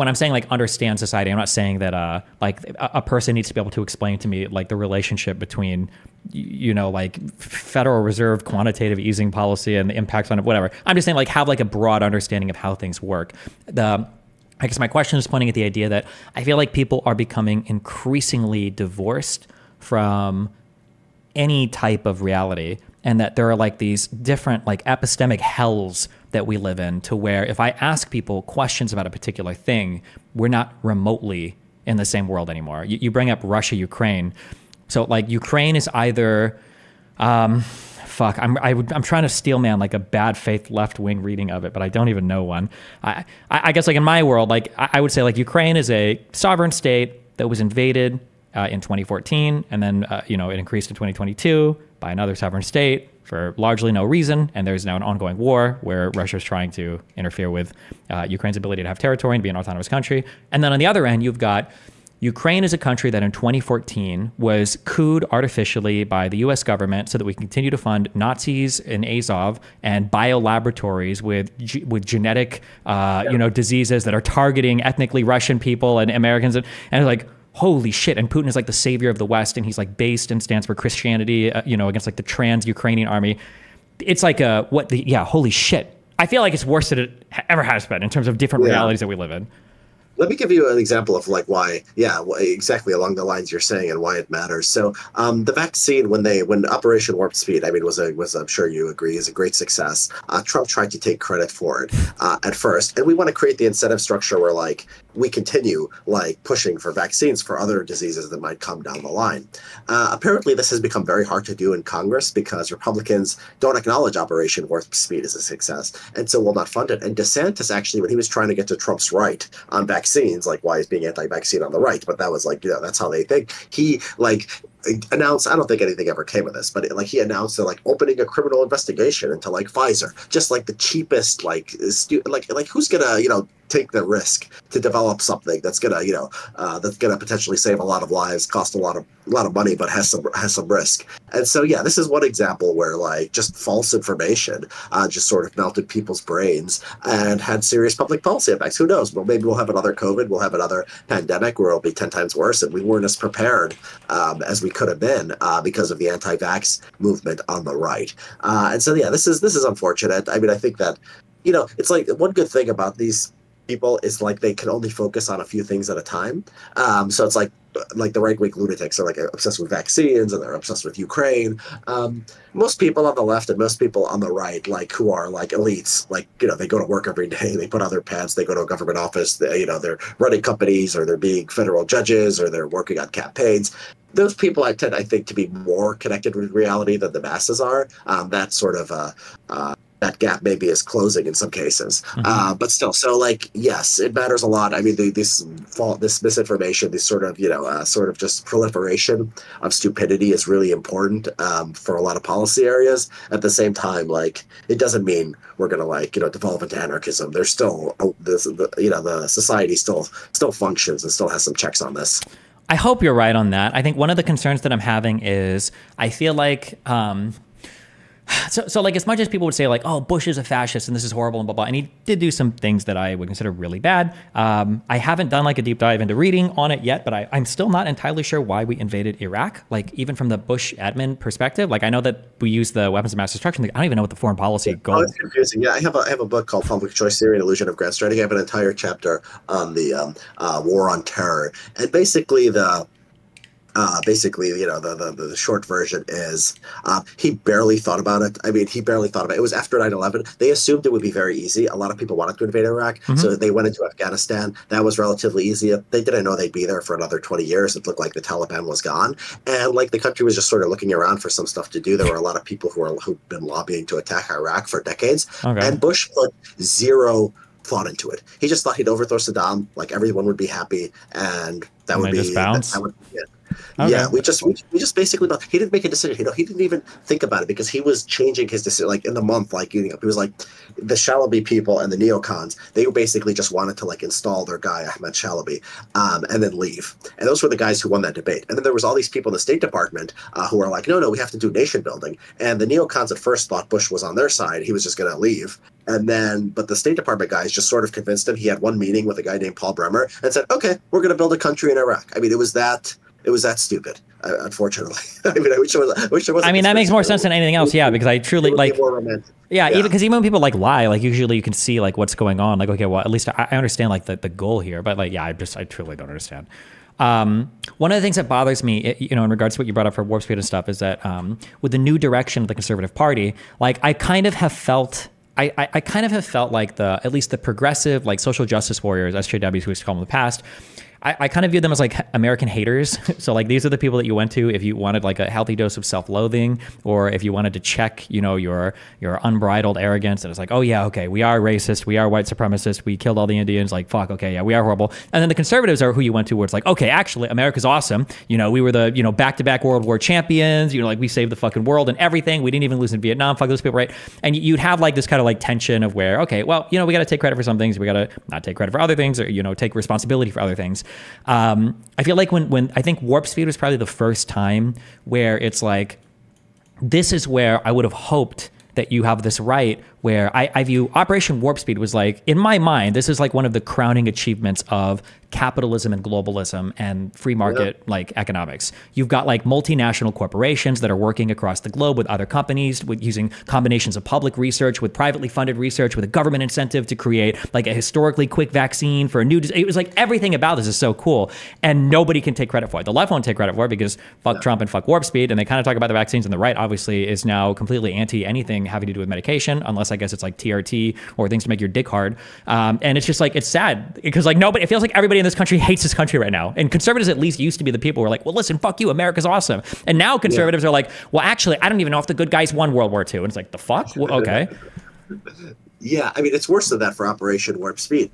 I'm saying like understand society, I'm not saying that like a person needs to be able to explain to me like the relationship between like Federal Reserve quantitative easing policy and the impacts on it, whatever. I'm just saying like have like a broad understanding of how things work. I guess my question is pointing at the idea that I feel like people are becoming increasingly divorced from any type of reality, and that there are like these different like epistemic hells that we live in, to where if I ask people questions about a particular thing, we're not remotely in the same world anymore. You bring up Russia, Ukraine. So like Ukraine is either, I'm trying to steel man like a bad faith left wing reading of it, but I don't even know one. I guess like in my world, like I would say like Ukraine is a sovereign state that was invaded in 2014, and then it increased in 2022 by another sovereign state for largely no reason, and there's now an ongoing war where Russia is trying to interfere with Ukraine's ability to have territory and be an autonomous country. And then on the other end, you've got Ukraine is a country that in 2014 was couped artificially by the U.S. government so that we continue to fund Nazis in Azov and biolaboratories with genetic diseases that are targeting ethnically Russian people and Americans, and it's like, holy shit. And Putin is like the savior of the West, and he's like based and stands for Christianity, against like the trans-Ukrainian army. It's like holy shit. I feel like it's worse than it ever has been in terms of different realities that we live in. let me give you an example of like why, yeah, exactly along the lines you're saying and why it matters. So, the vaccine when Operation Warp Speed, I mean, was I'm sure you agree is a great success. Trump tried to take credit for it at first, and we want to create the incentive structure where like we continue like pushing for vaccines for other diseases that might come down the line. Apparently, this has become very hard to do in Congress because Republicans don't acknowledge Operation Warp Speed as a success, and so will not fund it. And DeSantis actually, when he was trying to get to Trump's right on vaccines, like why he's being anti-vaccine on the right, but that was like, that's how they think. He like announced, I don't think anything ever came of this, but like he announced that like opening a criminal investigation into like Pfizer, just like the cheapest, like like who's gonna take the risk to develop something that's gonna that's gonna potentially save a lot of lives, cost a lot of money, but has some risk. And so yeah, this is one example where like just false information just sort of melted people's brains and had serious public policy effects. Who knows? Well, maybe we'll have another COVID, we'll have another pandemic where it'll be 10 times worse, and we weren't as prepared as we could have been because of the anti-vax movement on the right. And so yeah, this is unfortunate. I mean, I think that it's like one good thing about these people is like they can only focus on a few things at a time. So it's like the right-wing lunatics are like obsessed with vaccines and they're obsessed with Ukraine. Most people on the left and most people on the right, like who are like elites, like they go to work every day, they put on their pants, they go to a government office, they're running companies, or they're being federal judges, or they're working on campaigns. Those people I think to be more connected with reality than the masses are. That sort of that gap maybe is closing in some cases, but still. So like, yes, it matters a lot. I mean, this misinformation, this sort of just proliferation of stupidity is really important for a lot of policy areas. At the same time, like it doesn't mean we're gonna like devolve into anarchism. There's still the society still functions and still has some checks on this. I hope you're right on that. I think one of the concerns that I'm having is I feel like So like as much as people would say like, oh, Bush is a fascist and this is horrible and blah, blah, and he did do some things that I would consider really bad. I haven't done like a deep dive into reading on it yet, but I'm still not entirely sure why we invaded Iraq. Like even from the Bush admin perspective, like I know that we use the weapons of mass destruction. Like, I don't even know what the foreign policy goal. Oh, it's confusing. Yeah, I have a book called Public Choice Theory and Illusion of Grand Strategy. I have an entire chapter on the war on terror, and basically the short version is he barely thought about it. I mean, he barely thought about it. It was after 9/11. They assumed it would be very easy. A lot of people wanted to invade Iraq, so they went into Afghanistan. That was relatively easy. They didn't know they'd be there for another 20 years. It looked like the Taliban was gone, and like the country was just sort of looking around for some stuff to do. There were a lot of people who've been lobbying to attack Iraq for decades, and Bush put zero thought into it. He just thought he'd overthrow Saddam, like everyone would be happy, and that would be just bounce. That would be it. Okay. Yeah, we just basically, he didn't make a decision. He didn't even think about it because he was changing his decision. Like in the month, like he was like the Shalaby people and the neocons. They basically just wanted to like install their guy Ahmed Shalaby, and then leave. And those were the guys who won that debate. And then there was all these people in the State Department who were like, no, we have to do nation building. And the neocons at first thought Bush was on their side. He was just going to leave. And then, but the State Department guys just sort of convinced him. He had one meeting with a guy named Paul Bremer and said, okay, we're going to build a country in Iraq. I mean, it was that stupid, unfortunately. I mean, I wish it was. I mean, that makes more sense than anything else. Yeah, because I truly like. More romantic. Yeah, even when people like lie, like usually you can see like what's going on. Like, okay, well, at least I understand like the goal here, but like, yeah, I truly don't understand. One of the things that bothers me, in regards to what you brought up for Warp Speed and stuff, is that with the new direction of the Conservative Party, like I kind of have felt. I kind of have felt like at least the progressive, like social justice warriors, SJWs, we used to call them in the past, I kind of view them as like American haters. So like these are the people that you went to if you wanted like a healthy dose of self-loathing, or if you wanted to check, your unbridled arrogance. And it's like, oh yeah, okay, we are racist, we are white supremacists, we killed all the Indians. Like fuck, okay, yeah, we are horrible. And then the conservatives are who you went to, where it's like, okay, actually, America's awesome. We were the back-to-back World War champions. Like we saved the fucking world and everything. We didn't even lose in Vietnam. Fuck those people, right? And you'd have like this kind of like tension of where, okay, well, we got to take credit for some things, we got to not take credit for other things, or take responsibility for other things. I feel like when I think Warp Speed was probably the first time where it's like, this is where I would have hoped that you have this right where I view Operation Warp Speed was like, in my mind, this is like one of the crowning achievements of capitalism and globalism and free market like economics. You've got like multinational corporations that are working across the globe with other companies, with using combinations of public research with privately funded research with a government incentive to create like a historically quick vaccine for a new it was like everything about this is so cool, and nobody can take credit for it. The left won't take credit for it because fuck Trump and fuck Warp Speed, and they kind of talk about the vaccines, and the right obviously is now completely anti anything having to do with medication, unless I guess it's like TRT or things to make your dick hard. And it's just like, it's sad because like nobody, it feels like everybody in this country hates this country right now. And conservatives at least used to be the people who are like, well, listen, fuck you, America's awesome. And now conservatives are like, well, actually, I don't even know if the good guys won World War II. And it's like, the fuck? Well, okay. Yeah, I mean, it's worse than that for Operation Warp Speed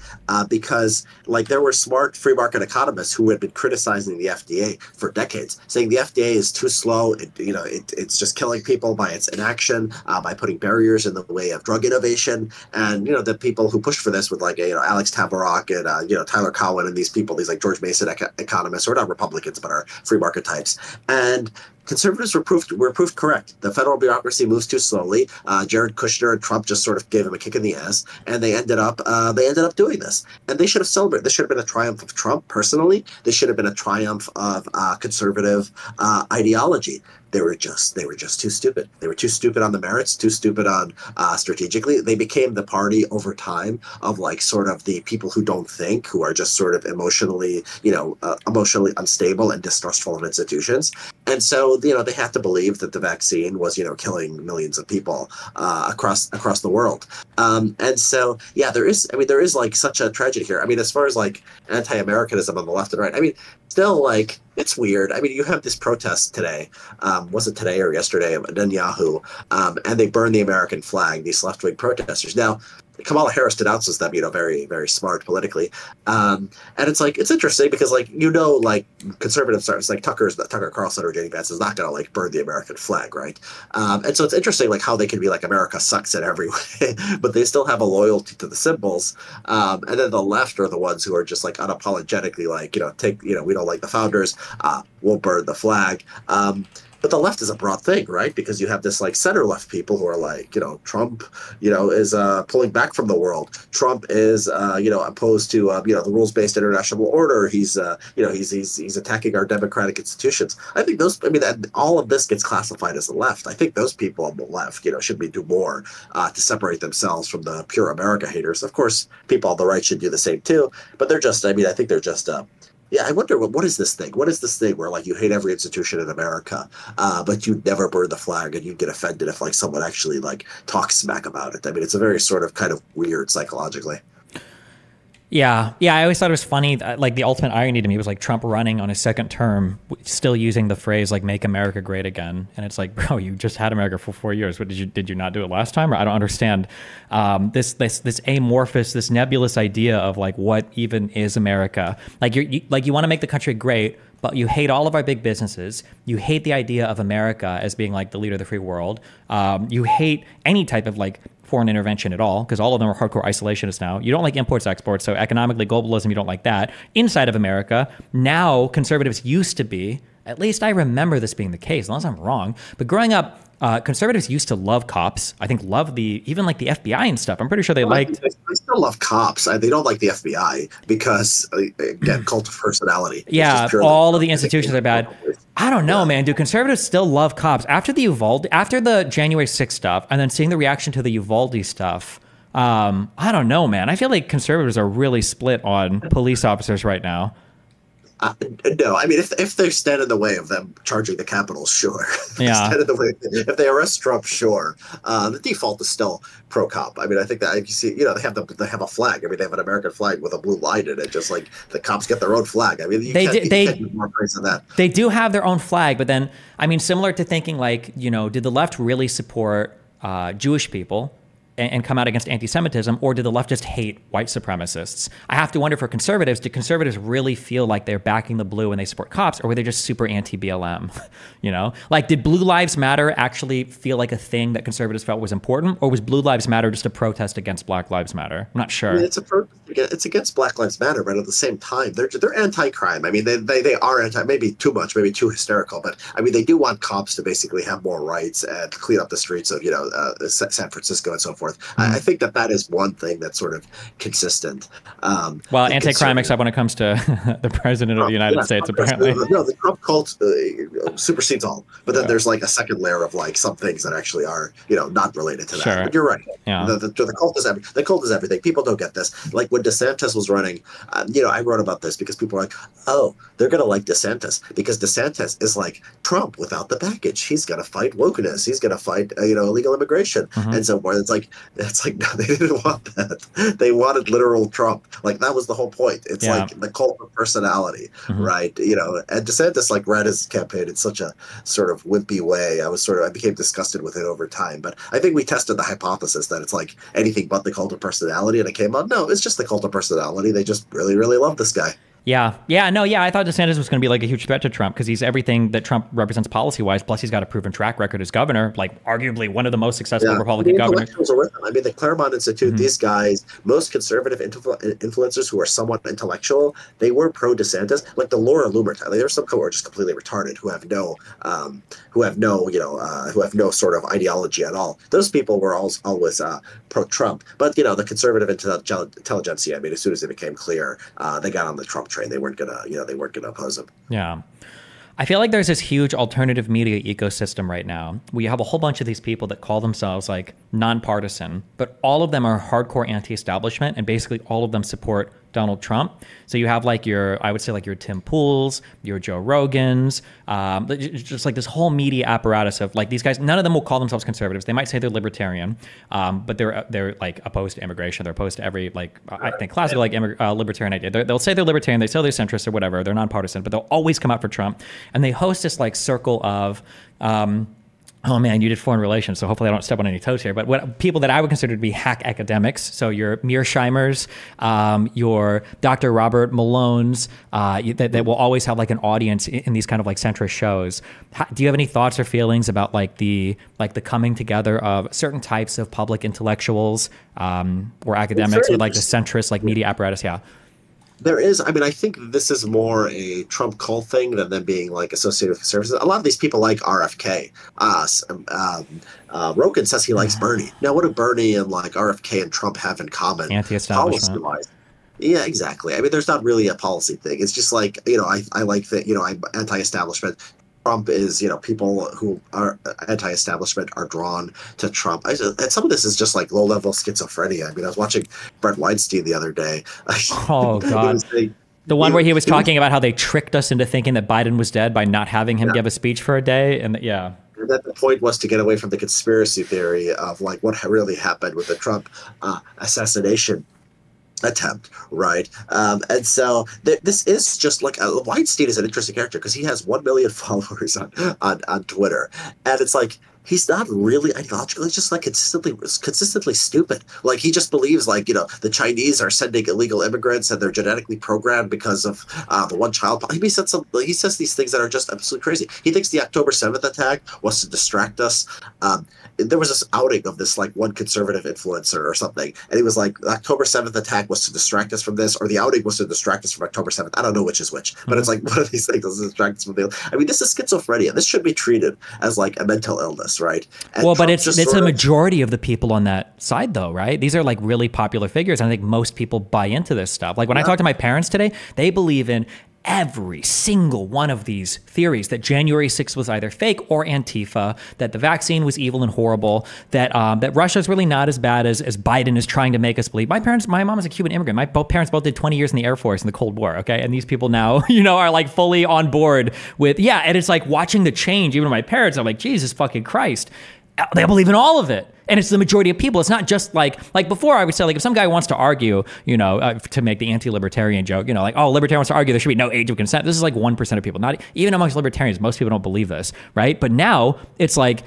because, like, there were smart free market economists who had been criticizing the FDA for decades, saying the FDA is too slow. It's just killing people by its inaction, by putting barriers in the way of drug innovation. And, the people who pushed for this with, like, Alex Tabarrok and, Tyler Cowen and these people, these, like, George Mason economists, who are not Republicans, but are free market types. And conservatives were proved correct. The federal bureaucracy moves too slowly. Jared Kushner and Trump just sort of gave him a kick in the ass, and they ended up doing this. And they should have celebrated. This should have been a triumph of Trump personally. This should have been a triumph of conservative ideology. They were just too stupid. They were too stupid on the merits, too stupid on strategically. They became the party over time of like sort of the people who don't think, who are just sort of emotionally unstable and distrustful of institutions. And so, they had to believe that the vaccine was, killing millions of people across the world. And so, yeah, there is like such a tragedy here. I mean, as far as like anti-Americanism on the left and right, I mean, still like, it's weird. I mean, you have this protest today, was it today or yesterday, of Netanyahu, and they burned the American flag, these left-wing protesters. Now, Kamala Harris denounces them, very, very smart politically. And it's like, it's interesting because like, like conservatives are, it's like Tucker Carlson or J.D. Vance is not going to like burn the American flag, right? And so it's interesting like how they can be like, America sucks in every way, but they still have a loyalty to the symbols. And then the left are the ones who are just like unapologetically like, we don't like the founders, we'll burn the flag. But the left is a broad thing, right? Because you have this like center left people who are like, Trump, is pulling back from the world. Trump is, opposed to, the rules-based international order. He's attacking our democratic institutions. I think all of this gets classified as the left. I think those people on the left, should do more to separate themselves from the pure America haters. Of course, people on the right should do the same too. But they're just, I think they're just. Yeah, I wonder what is this thing? What is this thing where like you hate every institution in America, but you never burn the flag and you get offended if like someone actually like talks smack about it? I mean, it's a very sort of kind of weird psychologically. Yeah. I always thought it was funny. Like the ultimate irony to me was like Trump running on his second term, still using the phrase like "Make America Great Again," and it's like, bro, you just had America for 4 years. What did you not do it last time? Or I don't understand this amorphous, this nebulous idea of like what even is America. Like you want to make the country great, but you hate all of our big businesses. You hate the idea of America as being like the leader of the free world. You hate any type of like foreign intervention at all, because all of them are hardcore isolationists now. You don't like imports, exports, so economically, globalism, you don't like that. Inside of America, now conservatives used to be, at least I remember this being the case, unless I'm wrong, but growing up, conservatives used to love cops. I think even like the FBI and stuff. I'm pretty sure they liked. They still love cops. They don't like the FBI because, again, cult of personality. Yeah, all of the institutions are bad. I don't know, man. Do conservatives still love cops after the January 6th stuff, and then seeing the reaction to the Uvalde stuff? I don't know, man. I feel like conservatives are really split on police officers right now. No, I mean, if they stand in the way of them charging the Capitol, sure. Yeah. If they arrest Trump, sure. The default is still pro-cop. I mean, I think that you see, they have a flag. I mean, they have an American flag with a blue line in it, just like the cops get their own flag. I mean, you can't do more praise than that. They do have their own flag, but then, I mean, similar to thinking like, did the left really support Jewish people and come out against anti-Semitism, or did the left just hate white supremacists? I have to wonder for conservatives, do conservatives really feel like they're backing the blue and they support cops, or were they just super anti-BLM? Like did Blue Lives Matter actually feel like a thing that conservatives felt was important, or was Blue Lives Matter just a protest against Black Lives Matter? I'm not sure. I mean, it's a protest it's against Black Lives Matter, but at the same time, they're anti-crime. I mean, they are anti, maybe too much, maybe too hysterical, but I mean, they do want cops to basically have more rights and to clean up the streets of San Francisco and so forth. I think that is one thing that's sort of consistent. Well, anti-crime, except when it comes to the president of the United States, apparently. No, the Trump cult supersedes all. But then there's like a second layer of like some things that actually are not related to that. Sure. But you're right. Yeah. The cult is everything. People don't get this. Like when DeSantis was running, I wrote about this because people are like, oh, they're gonna like DeSantis because DeSantis is like Trump without the baggage. He's gonna fight wokeness. He's gonna fight illegal immigration and so forth. It's like no, they didn't want that. They wanted literal Trump. Like that was the whole point. It's like the cult of personality, right? And DeSantis like ran his campaign in such a sort of wimpy way. I became disgusted with it over time. But I think we tested the hypothesis that it's like anything but the cult of personality, and it came out, no, it's just the cult of personality. They just really, really love this guy. Yeah. I thought DeSantis was going to be like a huge threat to Trump because he's everything that Trump represents policy-wise. Plus, he's got a proven track record as governor, like arguably one of the most successful Republican governors. Are with him. I mean, the Claremont Institute, these guys, most conservative influencers who are somewhat intellectual, they were pro-DeSantis. Like the Laura Loomer, like, there's some who are just completely retarded who have no sort of ideology at all. Those people were always pro-Trump. But the conservative intelligentsia, I mean, as soon as it became clear, they got on the Trump train. They weren't gonna oppose him. Yeah. I feel like there's this huge alternative media ecosystem right now. We have a whole bunch of these people that call themselves like nonpartisan, but all of them are hardcore anti-establishment, and basically all of them support Donald Trump. So you have like your Tim Pools, your Joe Rogans, just like this whole media apparatus of like these guys. None of them will call themselves conservatives. They might say they're libertarian, but they're like opposed to immigration. They're opposed to every I think classical libertarian idea. They'll say they're libertarian. They say they're centrist or whatever. They're nonpartisan, but they'll always come out for Trump. And they host this like circle of oh man, you did foreign relations, so hopefully I don't step on any toes here. But what people that I would consider to be hack academics, so your Mearsheimers, your Dr. Robert Malone's, that will always have like an audience in these kind of like centrist shows. Do you have any thoughts or feelings about like the coming together of certain types of public intellectuals or academics with like the centrist like media apparatus? Yeah. There is, I mean, I think this is more a Trump cult thing than them being like associated with conservatives. A lot of these people like RFK. Rogan says he likes Bernie. Now, what do Bernie and like RFK and Trump have in common? Anti-establishment. Policy-wise? Yeah, exactly. I mean, there's not really a policy thing. It's just like, I like that, I'm anti-establishment. Trump is, people who are anti-establishment are drawn to Trump. And some of this is just like low-level schizophrenia. I mean, I was watching Brett Weinstein the other day. Oh, God. The one where he was talking about how they tricked us into thinking that Biden was dead by not having him give a speech for a day. And yeah. And that the point was to get away from the conspiracy theory of like what really happened with the Trump assassination attempt, right? And so this is just like Weinstein is an interesting character because he has 1 million followers on Twitter, and it's like he's not really ideological. He's just like consistently stupid. Like he just believes like the Chinese are sending illegal immigrants and they're genetically programmed because of the one-child policy. He says these things that are just absolutely crazy. He thinks the October 7th attack was to distract us. There was this outing of this like one conservative influencer or something, and he was like, the October 7th attack was to distract us from this, or the outing was to distract us from October 7th. I don't know which is which, but it's like one of these things is to distract us from the. I mean, this is schizophrenia. This should be treated as like a mental illness, right? And well, but it's a majority of the people on that side, though, right? These are like really popular figures. And I think most people buy into this stuff. Like when I talk to my parents today, they believe in every single one of these theories that January 6th was either fake or Antifa, that the vaccine was evil and horrible, that Russia's really not as bad as Biden is trying to make us believe. My mom is a Cuban immigrant. My parents both did 20 years in the Air Force in the Cold War, okay? And these people now, are like fully on board with, and it's like watching the change. Even my parents, I'm like, Jesus fucking Christ. They believe in all of it. And it's the majority of people. It's not just like before I would say, like if some guy wants to argue, to make the anti-libertarian joke, like, oh, libertarian wants to argue there should be no age of consent. This is like 1% of people. Not even amongst libertarians, most people don't believe this, right? But now it's like,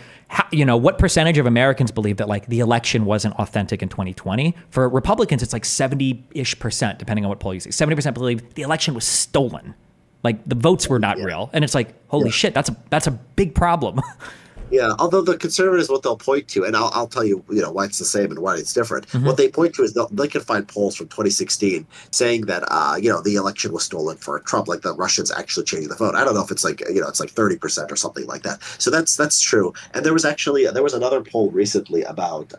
what percentage of Americans believe that like the election wasn't authentic in 2020? For Republicans, it's like 70-ish%, depending on what poll you see. 70% believe the election was stolen. Like the votes were not real. And it's like, holy shit, that's a big problem. Yeah, although the conservatives, what they'll point to, and I'll tell you, why it's the same and why it's different. Hmm. What they point to is they can find polls from 2016 saying that, the election was stolen for Trump, like the Russians actually changed the vote. I don't know if it's like, it's like 30% or something like that. So that's true. And there was another poll recently about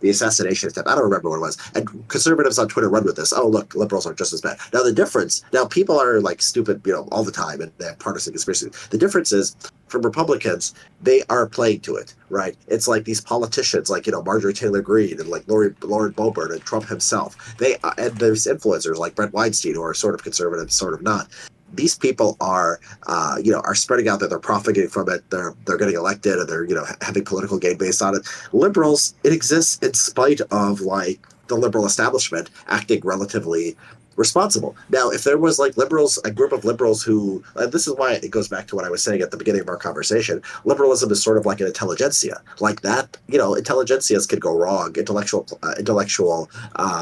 the assassination attempt. I don't remember what it was. And conservatives on Twitter run with this. Oh, look, liberals are just as bad. Now people are like stupid, all the time, and they have partisan conspiracy. The difference is, from Republicans, they are playing to it, right? It's like these politicians, like, Marjorie Taylor Greene and like Lauren Boebert and Trump himself. And there's influencers like Brett Weinstein who are sort of conservative, sort of not. These people are spreading out that they're profiting from it. They're getting elected, and they're having political gain based on it. Liberals, it exists in spite of like the liberal establishment acting relatively responsible. Now, if there was like a group of liberals who, and this is why it goes back to what I was saying at the beginning of our conversation, liberalism is sort of like an intelligentsia. Like that, intelligentsias can go wrong. Intellectual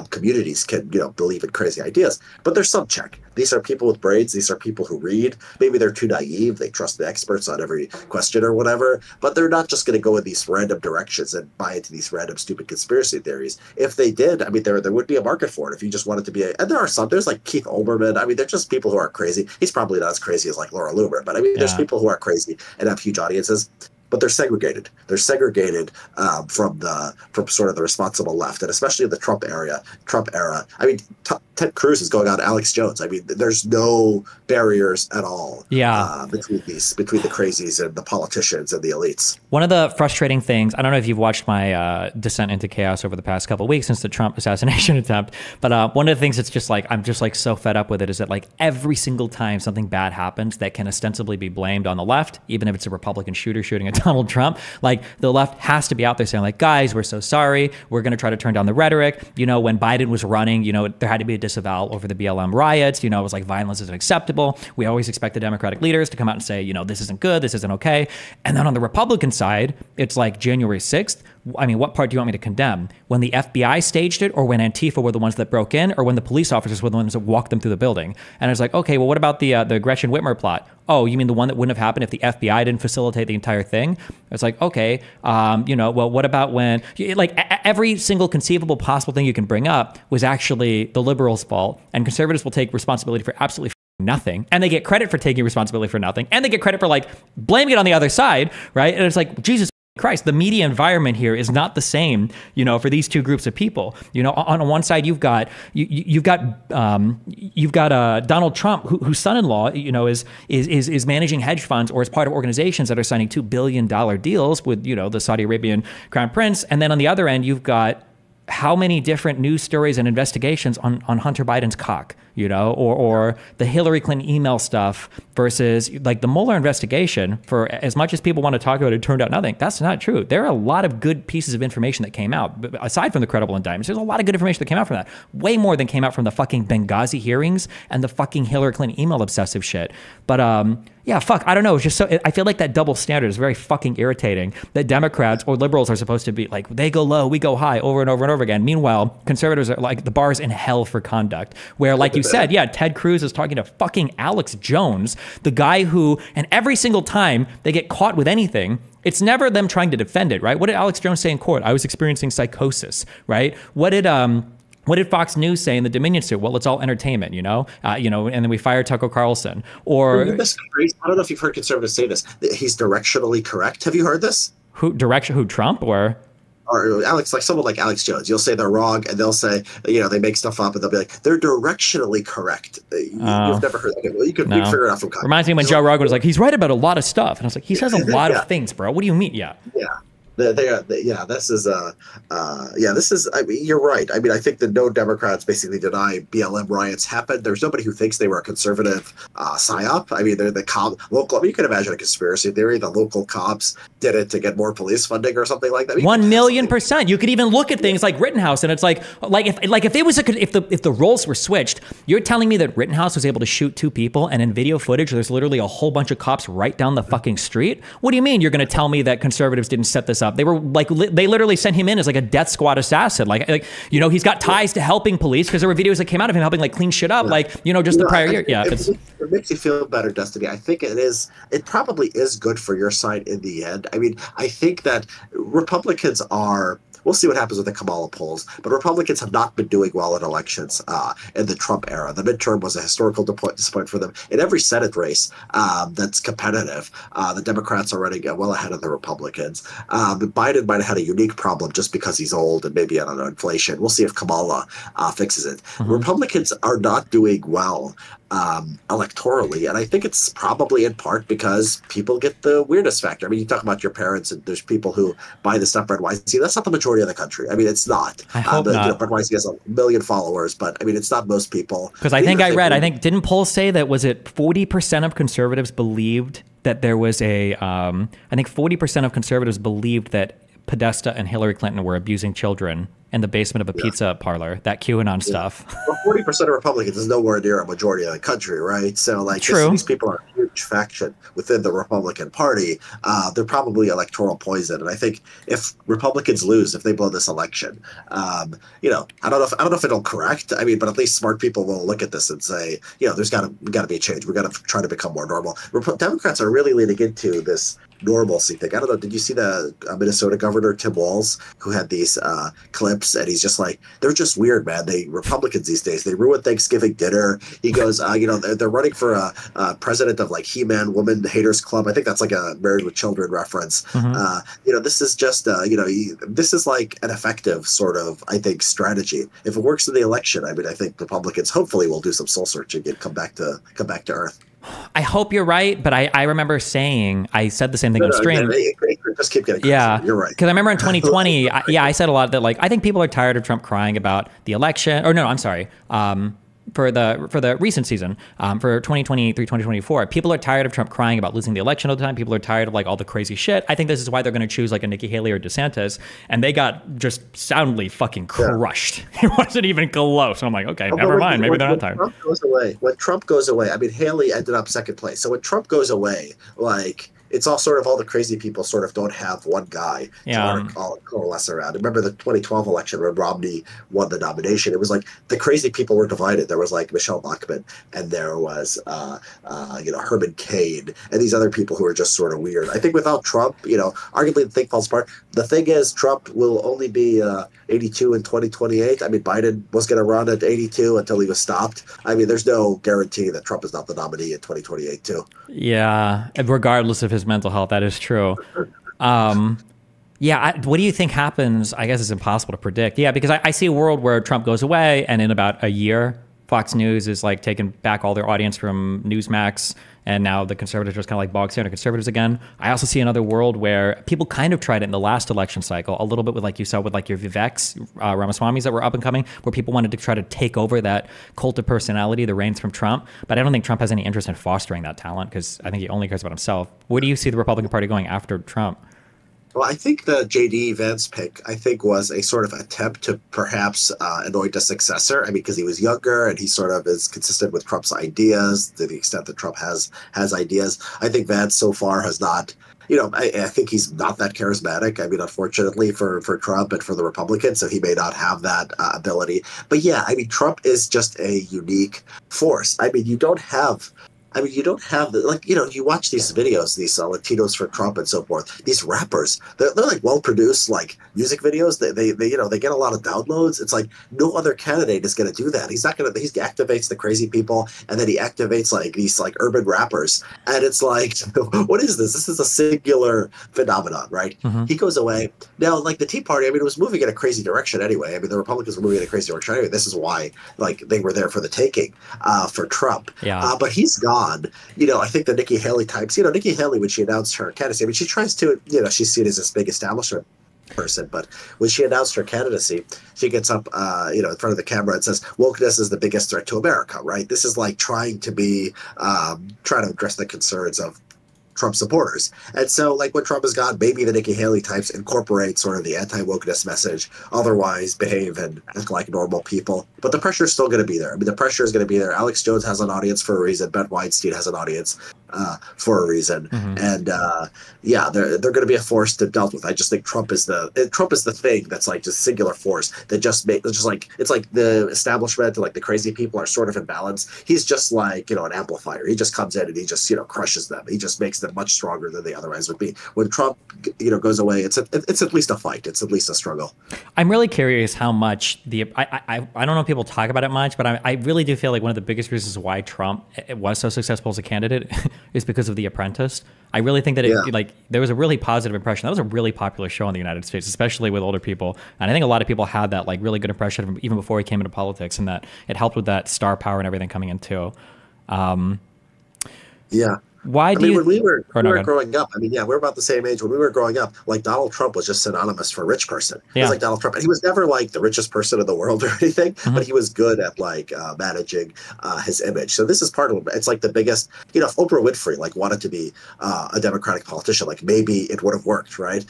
communities can, believe in crazy ideas, but there's some check. These are people with brains. These are people who read. Maybe they're too naive. They trust the experts on every question or whatever, but they're not just going to go in these random directions and buy into these random stupid conspiracy theories. If they did, I mean, there would be a market for it if you just wanted to be and there are some. There's like Keith Olbermann. I mean, they're just people who are crazy. He's probably not as crazy as like Laura Loomer, but I mean, there's people who are crazy and have huge audiences. But they're segregated. They're segregated from sort of the responsible left, and especially in the Trump era. I mean, Ted Cruz is going on Alex Jones. I mean, there's no barriers at all. Between the crazies and the politicians and the elites. One of the frustrating things, I don't know if you've watched my descent into chaos over the past couple of weeks since the Trump assassination attempt, but one of the things that's just like, I'm just like so fed up with it is that like every single time something bad happens that can ostensibly be blamed on the left, even if it's a Republican shooter shooting at Donald Trump, like the left has to be out there saying like, guys, we're so sorry. We're going to try to turn down the rhetoric. When Biden was running, there had to be a disavowal over the BLM riots. It was like violence isn't acceptable. We always expect the Democratic leaders to come out and say, this isn't good. This isn't okay. And then on the Republican side, it's like January 6th. I mean, what part do you want me to condemn? When the FBI staged it, or when Antifa were the ones that broke in, or when the police officers were the ones that walked them through the building? And it's like, okay, well, what about the Gretchen Whitmer plot? Oh, you mean the one that wouldn't have happened if the FBI didn't facilitate the entire thing? It's like, okay, well, what about when, like, every single conceivable possible thing you can bring up was actually the liberals' fault, and conservatives will take responsibility for absolutely nothing, and they get credit for taking responsibility for nothing, and they get credit for like blaming it on the other side, right? And it's like, Jesus Christ, the media environment here is not the same, for these two groups of people. On one side you've got Donald Trump, whose son-in-law, is managing hedge funds or is part of organizations that are signing $2 billion deals with, the Saudi Arabian Crown Prince, and then on the other end you've got how many different news stories and investigations on Hunter Biden's cock, or the Hillary Clinton email stuff versus like the Mueller investigation. For as much as people want to talk about it, turned out nothing. That's not true. There are a lot of good pieces of information that came out. But aside from the credible indictments, there's a lot of good information that came out from that. Way more than came out from the fucking Benghazi hearings and the fucking Hillary Clinton email obsessive shit. But yeah, fuck, I don't know. It's just so, I feel like that double standard is very fucking irritating, that Democrats or liberals are supposed to be like, they go low, we go high, over and over and over again. Meanwhile, conservatives are like, the bar's in hell for conduct, where, like you said, yeah, Ted Cruz is talking to fucking Alex Jones, the guy who, and every single time they get caught with anything, it's never them trying to defend it, right? What did Alex Jones say in court? I was experiencing psychosis, right? What did Fox News say in the Dominion suit? Well, it's all entertainment, and then we fired Tucker Carlson. Or I don't know if you've heard conservatives say this. He's directionally correct. Have you heard this? Who, Trump or Alex, like someone like Alex Jones? You'll say they're wrong, and they'll say, they make stuff up, and they'll be like, they're directionally correct. You've never heard that. Well, you can figure it out from context. Reminds me when Joe Rogan was like, he's right about a lot of stuff, and I was like, he says a lot of things, bro. What do you mean? Yeah. This is. I mean, you're right. I mean, I think that no Democrats basically deny BLM riots happened. There's nobody who thinks they were a conservative psyop. I mean, they're the local. I mean, you can imagine a conspiracy theory. The local cops did it to get more police funding or something like that. 1,000,000%. You could even look at things like Rittenhouse, and it's like if the roles were switched, you're telling me that Rittenhouse was able to shoot two people, and in video footage, there's literally a whole bunch of cops right down the fucking street. What do you mean? You're going to tell me that conservatives didn't set this up stuff. They were like, they literally sent him in as like a death squad assassin. Like you know, he's got ties to helping police because there were videos that came out of him helping like clean shit up. Yeah. Like, you know, just the prior year. Yeah. It makes you feel better, Destiny. I think it probably is good for your side in the end. I mean, I think that Republicans are, we'll see what happens with the Kamala polls, but Republicans have not been doing well in elections in the Trump era. The midterm was a historical disappointment for them. In every Senate race that's competitive, the Democrats are running well ahead of the Republicans. Biden might have had a unique problem just because he's old and maybe, I don't know, inflation. We'll see if Kamala fixes it. Mm-hmm. Republicans are not doing well electorally, and I think it's probably in part because people get the weirdness factor. I mean, you talk about your parents, and there's people who buy the stuff Brett Weinstein. That's not the majority of the country. I mean, it's not. I hope not. You know, Brett Weinstein has 1 million followers, but I mean, it's not most people. Because I think didn't polls say that, was it 40% of conservatives believed that there was I think 40% of conservatives believed that Podesta and Hillary Clinton were abusing children in the basement of a pizza parlor, that QAnon stuff. Well, 40% of Republicans is nowhere near a majority of the country, right? So, like, these people are a huge faction within the Republican Party. They're probably electoral poison, and I think if Republicans lose, if they blow this election, you know, I don't know if it'll correct. I mean, but at least smart people will look at this and say, you know, we got to be a change. We got to try to become more normal. Democrats are really leaning into this normalcy thing. I don't know. Did you see the Minnesota governor Tim Walz, who had these clips? And he's just like, they're just weird, man. Republicans these days, they ruin Thanksgiving dinner. He goes, you know, they're running for a president of like He-Man Woman Haters Club. I think that's like a Married with Children reference. Mm-hmm. You know, this is just, you know, this is like an effective sort of, I think, strategy. If it works in the election, I mean, I think Republicans hopefully will do some soul searching and come back to earth. I hope you're right, but I remember saying, I said the same thing on stream. Just keep getting crazy. Yeah, you're right. Because I remember in 2020, I said a lot that, like, I think people are tired of Trump crying about the election. Or no, I'm sorry. For the recent season, for 2023, 2024, people are tired of Trump crying about losing the election all the time. People are tired of like all the crazy shit. I think this is why they're going to choose like a Nikki Haley or DeSantis, and they got just soundly fucking crushed. Yeah. It wasn't even close. So I'm like, okay, never mind. Maybe they're not tired. When Trump goes away, I mean, Haley ended up second place. So when Trump goes away, like, it's all sort of, all the crazy people sort of don't have one guy to coalesce around. Remember the 2012 election when Romney won the nomination? It was like the crazy people were divided. There was like Michelle Bachmann, and there was you know, Herman Cain, and these other people who are just sort of weird. I think without Trump, you know, arguably the thing falls apart. The thing is, Trump will only be 82 in 2028. I mean, Biden was going to run at 82 until he was stopped. I mean, there's no guarantee that Trump is not the nominee in 2028 too. Yeah, regardless of his mental health, that is true. Yeah, what do you think happens? I guess it's impossible to predict. Yeah, because I see a world where Trump goes away, and in about a year, Fox News is like taking back all their audience from Newsmax, and now the conservatives are just kind of like bogged down to conservatives again. I also see another world where people kind of tried it in the last election cycle, a little bit with, like you saw with like your Viveks Ramaswamys that were up and coming, where people wanted to try to take over that cult of personality, the reins from Trump. But I don't think Trump has any interest in fostering that talent, because I think he only cares about himself. Where do you see the Republican Party going after Trump? Well, I think the J.D. Vance pick, I think, was a sort of attempt to perhaps anoint a successor. I mean, because he was younger and he sort of is consistent with Trump's ideas to the extent that Trump has ideas. I think Vance so far has not, you know, I think he's not that charismatic. I mean, unfortunately for Trump and for the Republicans, so he may not have that ability. But yeah, I mean, Trump is just a unique force. I mean, you don't have like, you know, you watch these videos, these Latinos for Trump and so forth, these rappers, they're like well-produced, like music videos. They you know, they get a lot of downloads. It's like no other candidate is going to do that. He activates the crazy people, and then he activates like these like urban rappers. And it's like, what is this? This is a singular phenomenon, right? Mm-hmm. He goes away. Now, like the Tea Party, I mean, it was moving in a crazy direction anyway. I mean, the Republicans were moving in a crazy direction anyway. This is why, like, they were there for the taking for Trump. Yeah. But he's gone. You know, I think the Nikki Haley types, you know, Nikki Haley, when she announced her candidacy, I mean, she tries to, you know, she's seen as this big establishment person, but when she announced her candidacy, she gets up, you know, in front of the camera and says, wokeness is the biggest threat to America, right? This is like trying to address the concerns of Trump supporters. And so, like, when Trump is gone, maybe the Nikki Haley types incorporate sort of the anti-wokeness message, otherwise behave and act like normal people. But the pressure is still going to be there. I mean, the pressure is going to be there. Alex Jones has an audience for a reason. Ben Weinstein has an audience. for a reason. And yeah, they're going to be a force to dealt with. I just think Trump is the thing that's like just singular force that just like it's like the establishment and like the crazy people are sort of in balance. He's just like an amplifier. He just comes in and he just crushes them. He just makes them much stronger than they otherwise would be. When Trump goes away, it's at least a fight. It's at least a struggle. I'm really curious how much I don't know if people talk about it much, but I really do feel like one of the biggest reasons why Trump was so successful as a candidate is because of The Apprentice. I really think that there was a really positive impression. That was a really popular show in the United States, especially with older people. And I think a lot of people had that like really good impression of him even before he came into politics, and that it helped with that star power and everything coming in too. Yeah. Why do you? When we were growing up, we're about the same age. When we were growing up, like Donald Trump was just synonymous for rich person. He was like Donald Trump, and he was never like the richest person in the world or anything, but he was good at like managing his image. So this is part of it. It's like the biggest. If Oprah Winfrey like wanted to be a Democratic politician, like maybe it would have worked, right?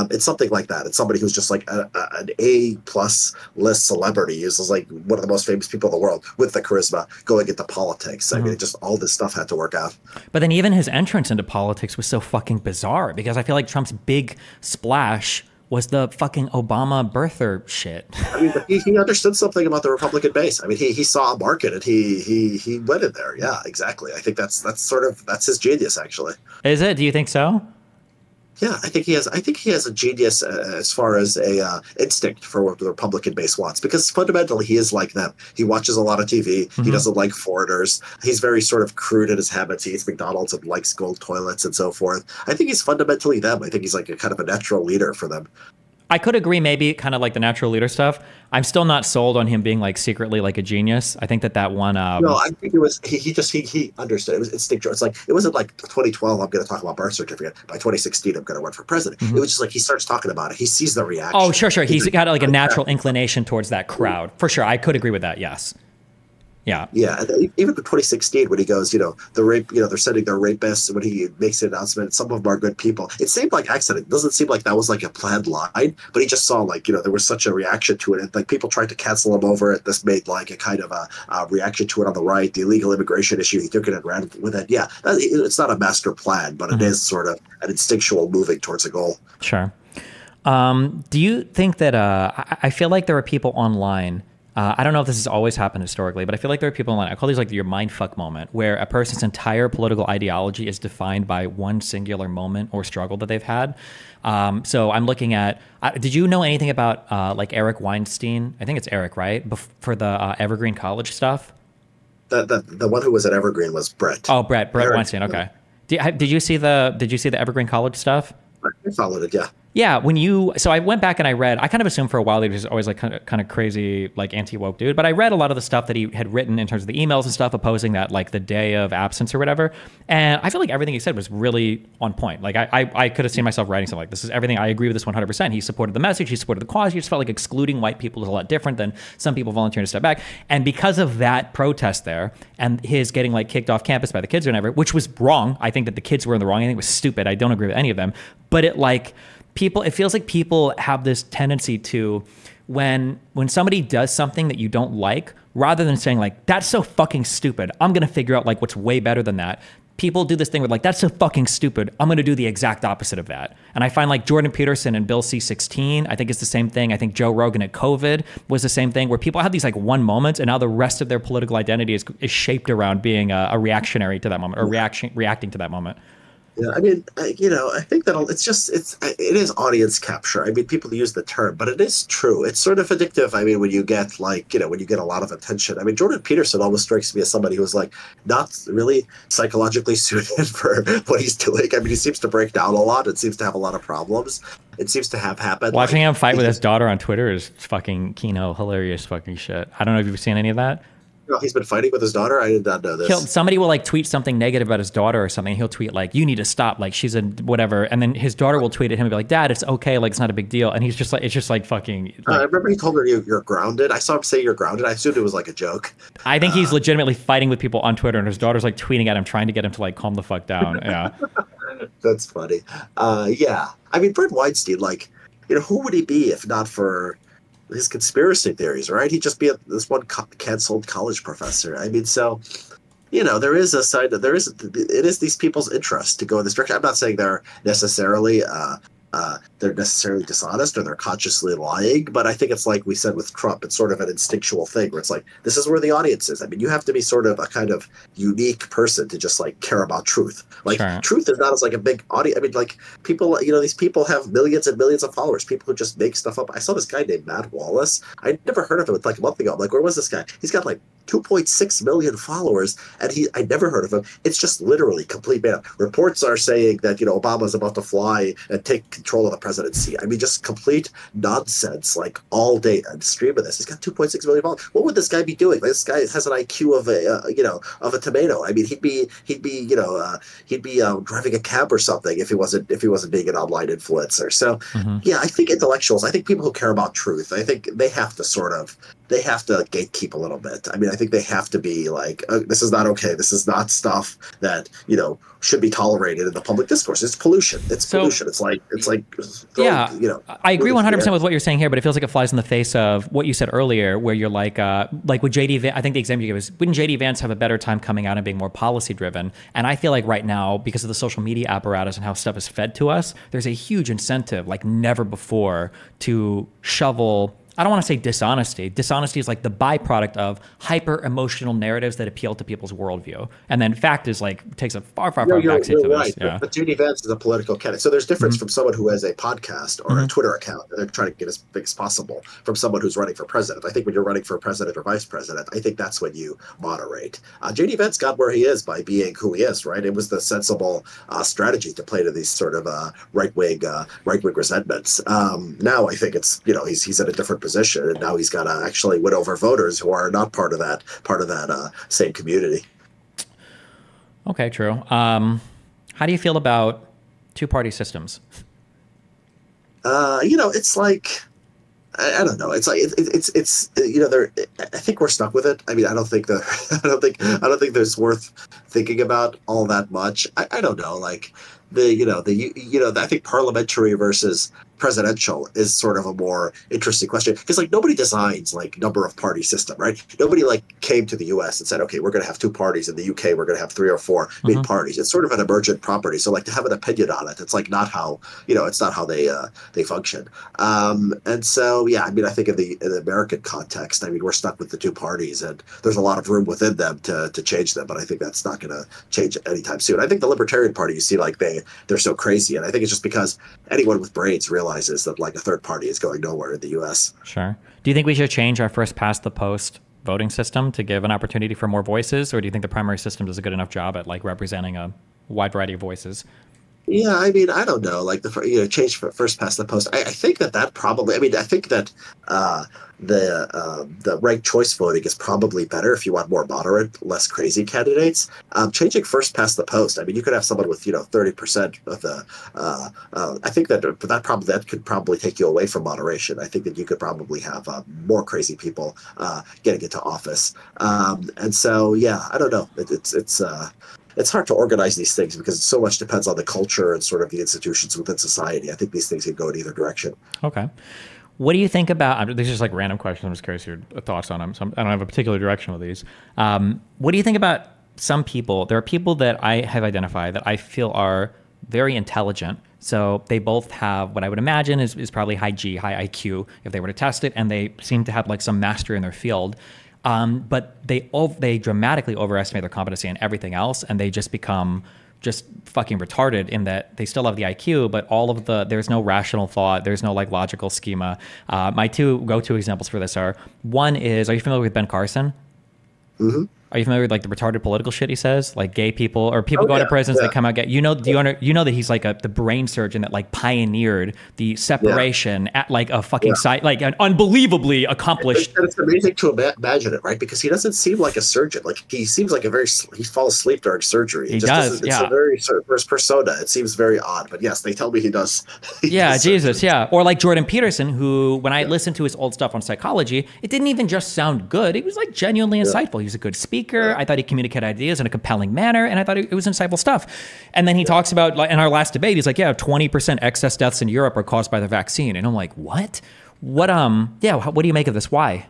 It's something like that. It's somebody who's just like an A+ list celebrity. Is like one of the most famous people in the world with the charisma going into politics. I mean, just all this stuff had to work out. But then even his entrance into politics was so fucking bizarre, because I feel like Trump's big splash was the fucking Obama birther shit. I mean, he understood something about the Republican base. I mean, he saw a market and he went in there. Yeah, exactly. I think that's his genius, actually. Is it? Do you think so? Yeah, I think he has a genius as far as a instinct for what the Republican base wants, because fundamentally he is like them. He watches a lot of TV. He doesn't like foreigners. He's very sort of crude in his habits. He eats McDonald's and likes gold toilets and so forth. I think he's fundamentally them. I think he's like a kind of a natural leader for them. I could agree, maybe kind of like the natural leader stuff. I'm still not sold on him being like secretly like a genius. I think that one. No, I think it was he understood. It was instinctual. It's like it wasn't like 2012. I'm going to talk about birth certificate. By 2016, I'm going to run for president. It was just like he starts talking about it. He sees the reaction. Oh, sure. He's got like a natural inclination towards that crowd for sure. I could agree with that. Yes. Yeah. Yeah. And even in 2016, when he goes, the rape, they're sending their rapists, when he makes an announcement, some of them are good people. It seemed like accident. It doesn't seem like that was like a planned line, but he just saw like, there was such a reaction to it. And like people tried to cancel him over it. This made like a kind of a reaction to it on the right, the illegal immigration issue. He took it and ran with it. Yeah. It's not a master plan, but it is sort of an instinctual moving towards a goal. Sure. Do you think that, I feel like there are people online, I don't know if this has always happened historically, but I feel like there are people online, I call these like your mindfuck moment, where a person's entire political ideology is defined by one singular moment or struggle that they've had. So I'm looking at, did you know anything about like Eric Weinstein? I think it's Eric, right? For the Evergreen College stuff? The one who was at Evergreen was Brett. Oh, Brett Weinstein. Okay. Did you see the Evergreen College stuff? I followed it. Yeah. Yeah, so I went back and I read, I kind of assumed for a while that he was always like kind of crazy, like anti-woke dude, but I read a lot of the stuff that he had written in terms of the emails and stuff opposing that, like the day of absence or whatever. And I feel like everything he said was really on point. Like I could have seen myself writing something like, this is everything, I agree with this 100%. He supported the message, he supported the cause. He just felt like excluding white people is a lot different than some people volunteering to step back. And because of that protest there and his getting like kicked off campus by the kids or whatever, which was wrong. I think that the kids were in the wrong. I think it was stupid. I don't agree with any of them, but it feels like people have this tendency to, when somebody does something that you don't like, rather than saying like, that's so fucking stupid, I'm going to figure out like what's way better than that. People do this thing where like, that's so fucking stupid, I'm going to do the exact opposite of that. And I find like Jordan Peterson and Bill C-16, I think it's the same thing. I think Joe Rogan at COVID was the same thing, where people have these like one moments and now the rest of their political identity is shaped around being a reactionary to that moment or reacting to that moment. Yeah, I mean, I think that it is audience capture. I mean, people use the term, but it is true. It's sort of addictive. I mean, when you get when you get a lot of attention. I mean, Jordan Peterson almost strikes me as somebody who's like not really psychologically suited for what he's doing. I mean, he seems to break down a lot. It seems to have a lot of problems. It seems to have happened. Watching him fight with his daughter on Twitter is fucking hilarious fucking shit. I don't know if you've seen any of that. He's been fighting with his daughter? I did not know this. Somebody will like tweet something negative about his daughter or something. He'll tweet like, you need to stop. Like she's a whatever. And then his daughter will tweet at him and be like, Dad, it's okay. Like, it's not a big deal. And he's just like, it's just like fucking. Like, I remember he told her you're grounded. I saw him say you're grounded. I assumed it was like a joke. I think he's legitimately fighting with people on Twitter and his daughter's like tweeting at him, trying to get him to like calm the fuck down. Yeah. That's funny. Yeah. I mean, Brett Weinstein, like, who would he be if not for his conspiracy theories, right? He'd just be this one canceled college professor. I mean, so there is a side that it is these people's interest to go in this direction. I'm not saying they're necessarily dishonest or they're consciously lying, but I think it's like we said with Trump, it's sort of an instinctual thing where it's like, this is where the audience is. I mean, you have to be sort of a kind of unique person to just like care about truth. Like Sure. truth is not as like a big audience. I mean, like people, these people have millions and millions of followers, people who just make stuff up. I saw this guy named Matt Wallace. I'd never heard of him like a month ago. I'm like, where was this guy? He's got like 2.6 million followers, and I never heard of him. It's just literally complete made up. Reports are saying that Obama's about to fly and take control of the presidency. I mean, just complete nonsense, like all day and stream of this. He's got 2.6 million followers. What would this guy be doing? This guy has an IQ of a tomato. I mean, he'd be driving a cab or something if he wasn't being an online influencer. So yeah, I think intellectuals, I think people who care about truth, I think they have to gatekeep a little bit. I mean, I think they have to be like, this is not okay. This is not stuff that, should be tolerated in the public discourse. It's pollution. It's pollution. It's like, yeah, I agree 100% with what you're saying here, but it feels like it flies in the face of what you said earlier, where you're like with JD, I think the example you gave is, wouldn't JD Vance have a better time coming out and being more policy driven? And I feel like right now, because of the social media apparatus and how stuff is fed to us, there's a huge incentive like never before to shovel, I don't want to say dishonesty. Dishonesty is like the byproduct of hyper emotional narratives that appeal to people's worldview. And then fact is like takes a far backseat to right. this. Yeah. But JD Vance is a political candidate. So there's difference from someone who has a podcast or a Twitter account and they're trying to get as big as possible from someone who's running for president. I think when you're running for president or vice president, I think that's when you moderate. JD Vance got where he is by being who he is, right? It was the sensible strategy to play to these sort of right-wing resentments. Now I think it's, he's in a different position, and now he's got to actually win over voters who are not part of that same community. Okay, true. How do you feel about two-party systems? It's like, I don't know. It's like it's I think we're stuck with it. I mean, I don't think there's worth thinking about all that much. I don't know. Like I think parliamentary versus presidential is sort of a more interesting question, because like nobody designs like number of party system, right? Nobody like came to the US and said, okay, we're going to have 2 parties. In the UK, we're going to have 3 or 4 big parties. It's sort of an emergent property. So like to have an opinion on it, it's like not how, it's not how they function. And so, yeah, I mean, I think in the American context, I mean, we're stuck with the 2 parties, and there's a lot of room within them to change them. But I think that's not going to change anytime soon. I think the Libertarian Party, you see, like they're so crazy. And I think it's just because anyone with brains realizes that like a third party is going nowhere in the US. Sure. Do you think we should change our first past the post voting system to give an opportunity for more voices? Or do you think the primary system does a good enough job at like representing a wide variety of voices? Yeah, I mean, I don't know. Like change for first past the post. I think that probably. I mean, I think that the ranked choice voting is probably better if you want more moderate, less crazy candidates. Changing first past the post. I mean, you could have someone with 30% of the. I think that could probably take you away from moderation. I think that you could probably have more crazy people getting into office. And so, yeah, I don't know. It's hard to organize these things because so much depends on the culture and sort of the institutions within society. I think these things can go in either direction. Okay. What do you think about, these are just like random questions, I'm just curious your thoughts on them. So I don't have a particular direction with these. What do you think about some people? There are people that I have identified that I feel are very intelligent. So they both have what I would imagine is probably high IQ if they were to test it, and they seem to have like some mastery in their field. But they dramatically overestimate their competency in everything else, and they just become just fucking retarded in that they still have the IQ, but there's no rational thought, there's no like logical schema. My 2 go-to examples for this are, one is, are you familiar with Ben Carson? Mm-hmm. Are you familiar with like the retarded political shit he says? Like gay people or people go to prisons, they come out gay. You know that he's like the brain surgeon that like pioneered the separation at like a fucking site, like an unbelievably accomplished. And it's amazing to imagine it, right? Because he doesn't seem like a surgeon. Like he seems like he falls asleep during surgery. He does. It's a very first persona. It seems very odd, but yes, they tell me he does. Jesus. Surgery. Yeah. Or like Jordan Peterson, who when I listened to his old stuff on psychology, it didn't even just sound good. It was like genuinely insightful. He was a good speaker. I thought he communicated ideas in a compelling manner, and I thought it was insightful stuff. And then he talks about, like, in our last debate, he's like, 20% excess deaths in Europe are caused by the vaccine. And I'm like, what? What do you make of this? Why?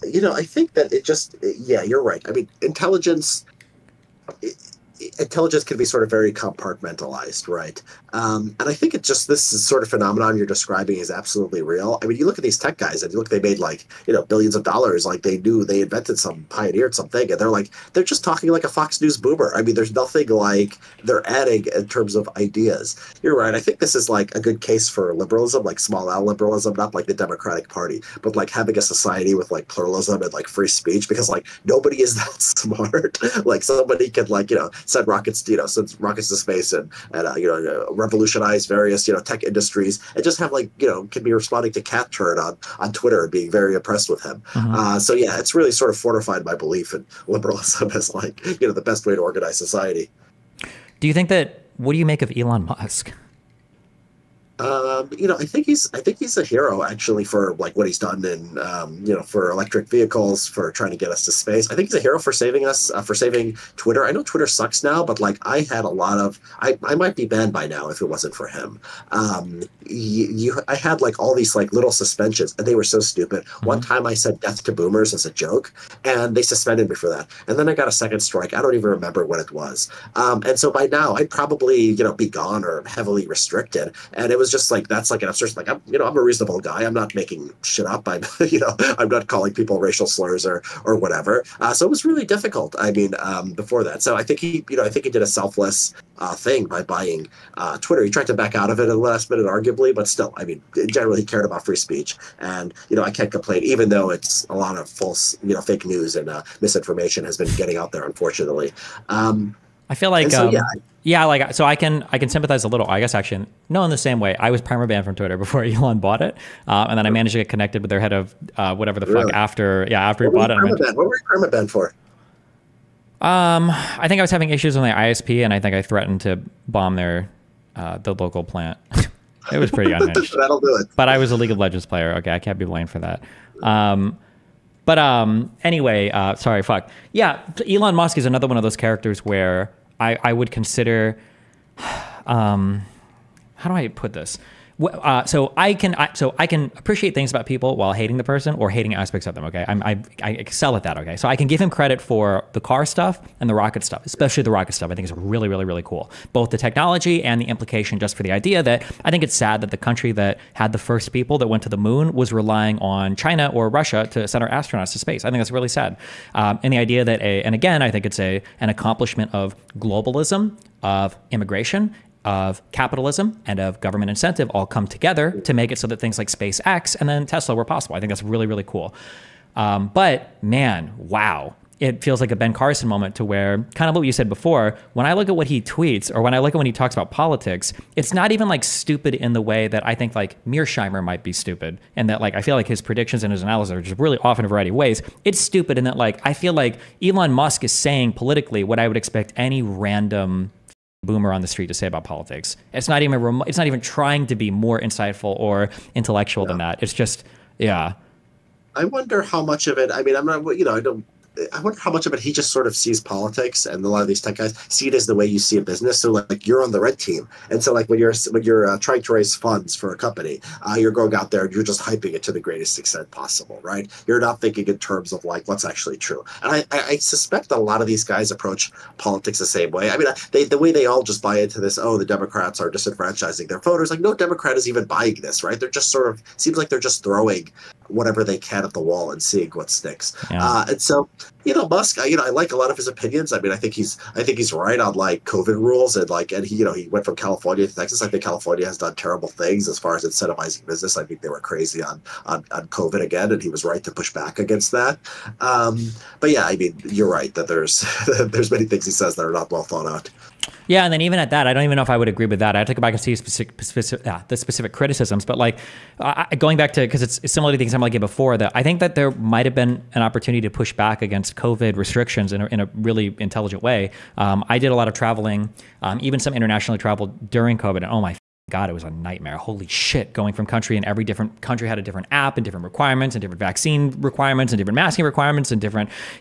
I think that it just, you're right. I mean, intelligence intelligence can be sort of very compartmentalized, right? And I think this sort of phenomenon you're describing is absolutely real. I mean, you look at these tech guys and you look, they made like, billions of dollars, like they invented pioneered something, and they're just talking like a Fox News boomer. I mean, there's nothing like they're adding in terms of ideas. You're right. I think this is like a good case for liberalism, like small L liberalism, not like the Democratic Party, but like having a society with like pluralism and like free speech, because like nobody is that smart. Like somebody could like, send rockets, send rockets to space and revolutionize various, tech industries, and just have like, can be responding to cat turd on Twitter and being very impressed with him. So yeah, it's really sort of fortified my belief in liberalism as like, the best way to organize society. Do you think what do you make of Elon Musk? I think he's a hero actually for like what he's done in, for electric vehicles, for trying to get us to space. I think he's a hero for saving us, for saving Twitter. I know Twitter sucks now, but like I had a lot of, I might be banned by now if it wasn't for him. I had like all these like little suspensions, and they were so stupid. One time I said death to boomers as a joke, and they suspended me for that. And then I got a second strike. I don't even remember what it was. And so by now I'd probably, be gone or heavily restricted. And it was just like, that's like an absurd, like I'm a reasonable guy. I'm not making shit up. I'm I'm not calling people racial slurs or whatever. So it was really difficult. I mean, before that. So I think he did a selfless thing by buying Twitter. He tried to back out of it at the last minute, arguably, but still, I mean, generally he cared about free speech, and I can't complain, even though it's a lot of false, fake news and misinformation has been getting out there, unfortunately. I feel like, so, so I can sympathize a little. I guess actually, no, in the same way. I was perma banned from Twitter before Elon bought it, and then I managed to get connected with their head of whatever the fuck after he bought it. What were you perma banned for? I think I was having issues on the ISP, and I think I threatened to bomb the local plant. It was pretty unhinged. That'll do it. But I was a League of Legends player. Okay, I can't be blamed for that. Anyway, sorry, fuck. Yeah, Elon Musk is another one of those characters where I would consider, how do I put this? So I can appreciate things about people while hating the person or hating aspects of them. Okay, I excel at that. Okay, so I can give him credit for the car stuff and the rocket stuff, especially the rocket stuff. I think is really, really, really cool. Both the technology and the implication, just for the idea that I think it's sad that the country that had the first people that went to the moon was relying on China or Russia to send our astronauts to space. I think that's really sad. And the idea that and again, I think it's an accomplishment of globalism, of immigration, of capitalism, and of government incentive all come together to make it so that things like SpaceX and then Tesla were possible. I think that's really, really cool. But man, wow. It feels like a Ben Carson moment to where, kind of what you said before, when I look at what he tweets or when I look at when he talks about politics, it's not even like stupid in the way that I think like Mearsheimer might be stupid, and that like I feel like his predictions and his analysis are just really off in a variety of ways. It's stupid in that like I feel like Elon Musk is saying politically what I would expect any random boomer on the street to say about politics. It's not even trying to be more insightful or intellectual than that. It's just, yeah. I wonder how much of it, I mean, I wonder how much of it he just sort of sees politics, and a lot of these tech guys see it as the way you see a business. So like you're on the red team, and so like when you're trying to raise funds for a company, you're going out there and you're just hyping it to the greatest extent possible, right? You're not thinking in terms of like what's actually true. And I suspect a lot of these guys approach politics the same way. I mean, the way they all just buy into this, oh, the Democrats are disenfranchising their voters. Like no Democrat is even buying this, right? They're just sort of seems like they're just throwing whatever they can at the wall and seeing what sticks. Yeah. And so, Musk, I like a lot of his opinions. I mean, I think he's right on like COVID rules and he went from California to Texas. I think California has done terrible things as far as incentivizing business. I think they were crazy on COVID again, and he was right to push back against that. But yeah, I mean, you're right that there's many things he says that are not well thought out. Yeah, and then even at that, I don't even know if I would agree with that. I have to go back and see the specific criticisms. But like going back to, because it's similar to the example I gave before, that I think that there might have been an opportunity to push back against COVID restrictions in a really intelligent way. I did a lot of traveling, even some international travel during COVID, and oh my God, it was a nightmare. Holy shit, going from country, and every different country had a different app and different requirements and different vaccine requirements and different masking requirements and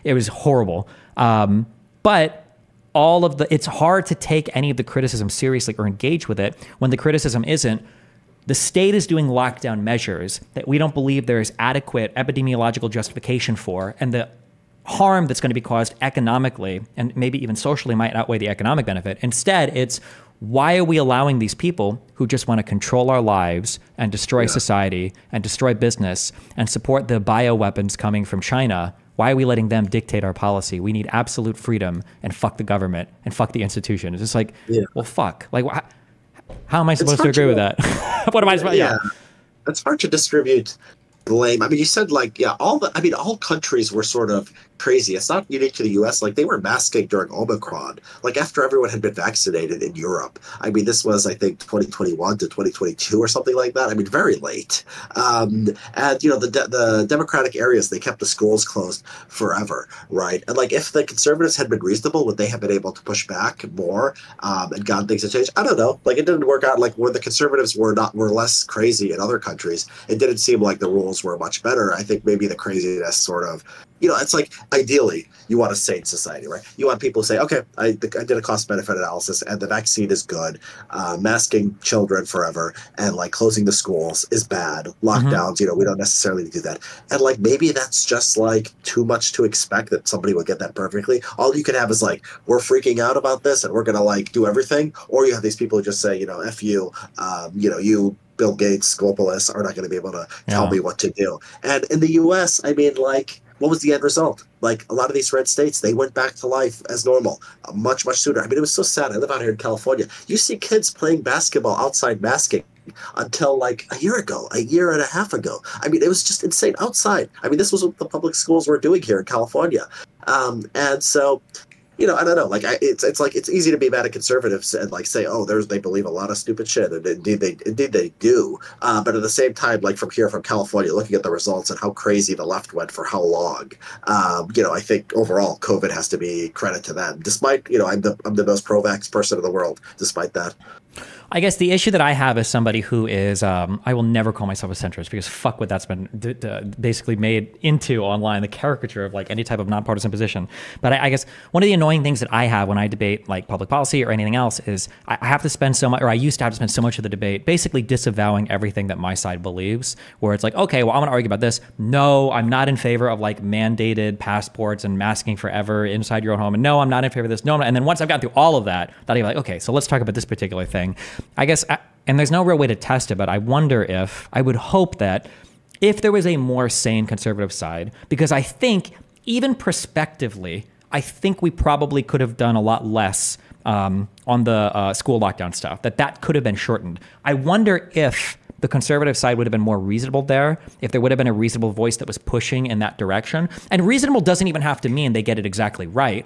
it was horrible. But it's hard to take any of the criticism seriously or engage with it when the criticism isn't, the state is doing lockdown measures that we don't believe there is adequate epidemiological justification for, and the harm that's going to be caused economically and maybe even socially might outweigh the economic benefit. Instead, it's why are we allowing these people who just want to control our lives and destroy society and destroy business and support the bioweapons coming from China? Why are we letting them dictate our policy? We need absolute freedom and fuck the government and fuck the institution. It's just like, well, fuck. Like, how am I supposed to agree with that? What am I supposed to? Yeah. It's hard to distribute blame. I mean, you said like, all countries were sort of crazy. It's not unique to the US. Like, they were masking during Omicron, like after everyone had been vaccinated in Europe. I mean, this was, I think, 2021 to 2022 or something like that. I mean, very late. And, the Democratic areas, they kept the schools closed forever, right? And like, if the conservatives had been reasonable, would they have been able to push back more and gotten things to change? I don't know. Like, it didn't work out. Like, where the conservatives were less crazy in other countries, it didn't seem like the rules were much better. I think maybe the craziness sort of, it's like, ideally, you want a sane society, right? You want people to say, okay, I did a cost-benefit analysis, and the vaccine is good. Masking children forever and, like, closing the schools is bad. Lockdowns, we don't necessarily do that. And, like, maybe that's just, like, too much to expect that somebody would get that perfectly. All you can have is, like, we're freaking out about this, and we're going to, like, do everything. Or you have these people who just say, F you, you, Bill Gates, globalists, are not going to be able to tell me what to do. And in the U.S., I mean, like, what was the end result? Like, a lot of these red states, they went back to life as normal much, much sooner. I mean, it was so sad. I live out here in California. You see kids playing basketball outside masking until like a year and a half ago. I mean, it was just insane outside. I mean, this was what the public schools were doing here in California. And so, I don't know. Like, it's like, it's easy to be mad at conservatives and like say, oh, they believe a lot of stupid shit, and indeed they do. But at the same time, like from California, looking at the results and how crazy the left went for how long, I think overall COVID has to be credit to them. Despite, I'm the most pro-vax person in the world. Despite that. I guess the issue that I have as somebody who is, I will never call myself a centrist because fuck what that's been basically made into online, the caricature of like any type of nonpartisan position. But I guess one of the annoying things that I have when I debate like public policy or anything else is I have to spend so much, or I used to have to spend so much of the debate basically disavowing everything that my side believes, where it's like, okay, well, I'm going to argue about this. No, I'm not in favor of like mandated passports and masking forever inside your own home. And no, I'm not in favor of this. No, and then once I've gotten through all of that, then I'm like, okay, so let's talk about this particular thing. I guess, and there's no real way to test it, but I wonder if, I would hope that if there was a more sane conservative side, because I think even prospectively, I think we probably could have done a lot less on the school lockdown stuff, that could have been shortened. I wonder if the conservative side would have been more reasonable there, if there would have been a reasonable voice that was pushing in that direction. And reasonable doesn't even have to mean they get it exactly right.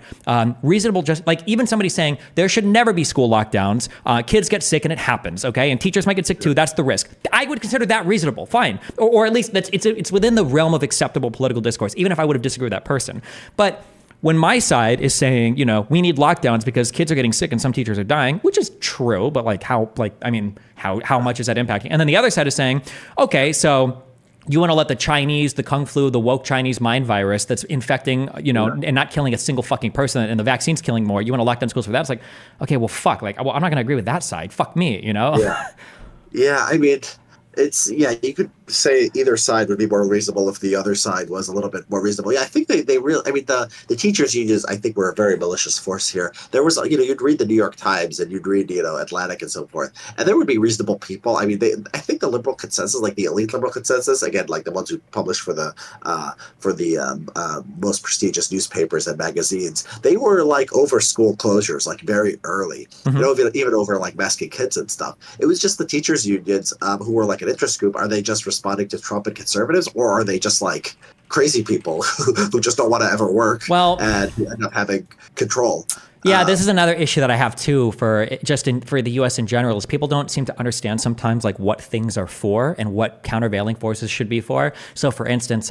Reasonable, just like even somebody saying there should never be school lockdowns, kids get sick and it happens, okay? And teachers might get sick too, that's the risk. I would consider that reasonable, fine. Or at least it's within the realm of acceptable political discourse, even if I would have disagreed with that person. But when my side is saying, we need lockdowns because kids are getting sick and some teachers are dying, which is true, but like how much is that impacting? And then the other side is saying, okay, so you want to let the Chinese, the Kung Flu, the woke Chinese mind virus that's infecting, and not killing a single fucking person, and the vaccine's killing more. You want to lock down schools for that? It's like, okay, well, fuck. Like, well, I'm not going to agree with that side. Fuck me, Yeah. Yeah, I mean, you could say either side would be more reasonable if the other side was a little bit more reasonable. Yeah, I think they really, I mean, the teachers unions, I think, were a very malicious force here. There was, you'd read the New York Times and you'd read, Atlantic and so forth, and there would be reasonable people. I mean, I think the liberal consensus, like the elite liberal consensus, again, like the ones who publish for the most prestigious newspapers and magazines, they were like over school closures, like very early, even over like masking kids and stuff. It was just the teachers unions who were like an interest group. Are they just responding to Trump and conservatives, or are they just like crazy people who just don't want to ever work and end up having control? Yeah, this is another issue that I have too for the U.S. in general is people don't seem to understand sometimes like what things are for and what countervailing forces should be for. So for instance,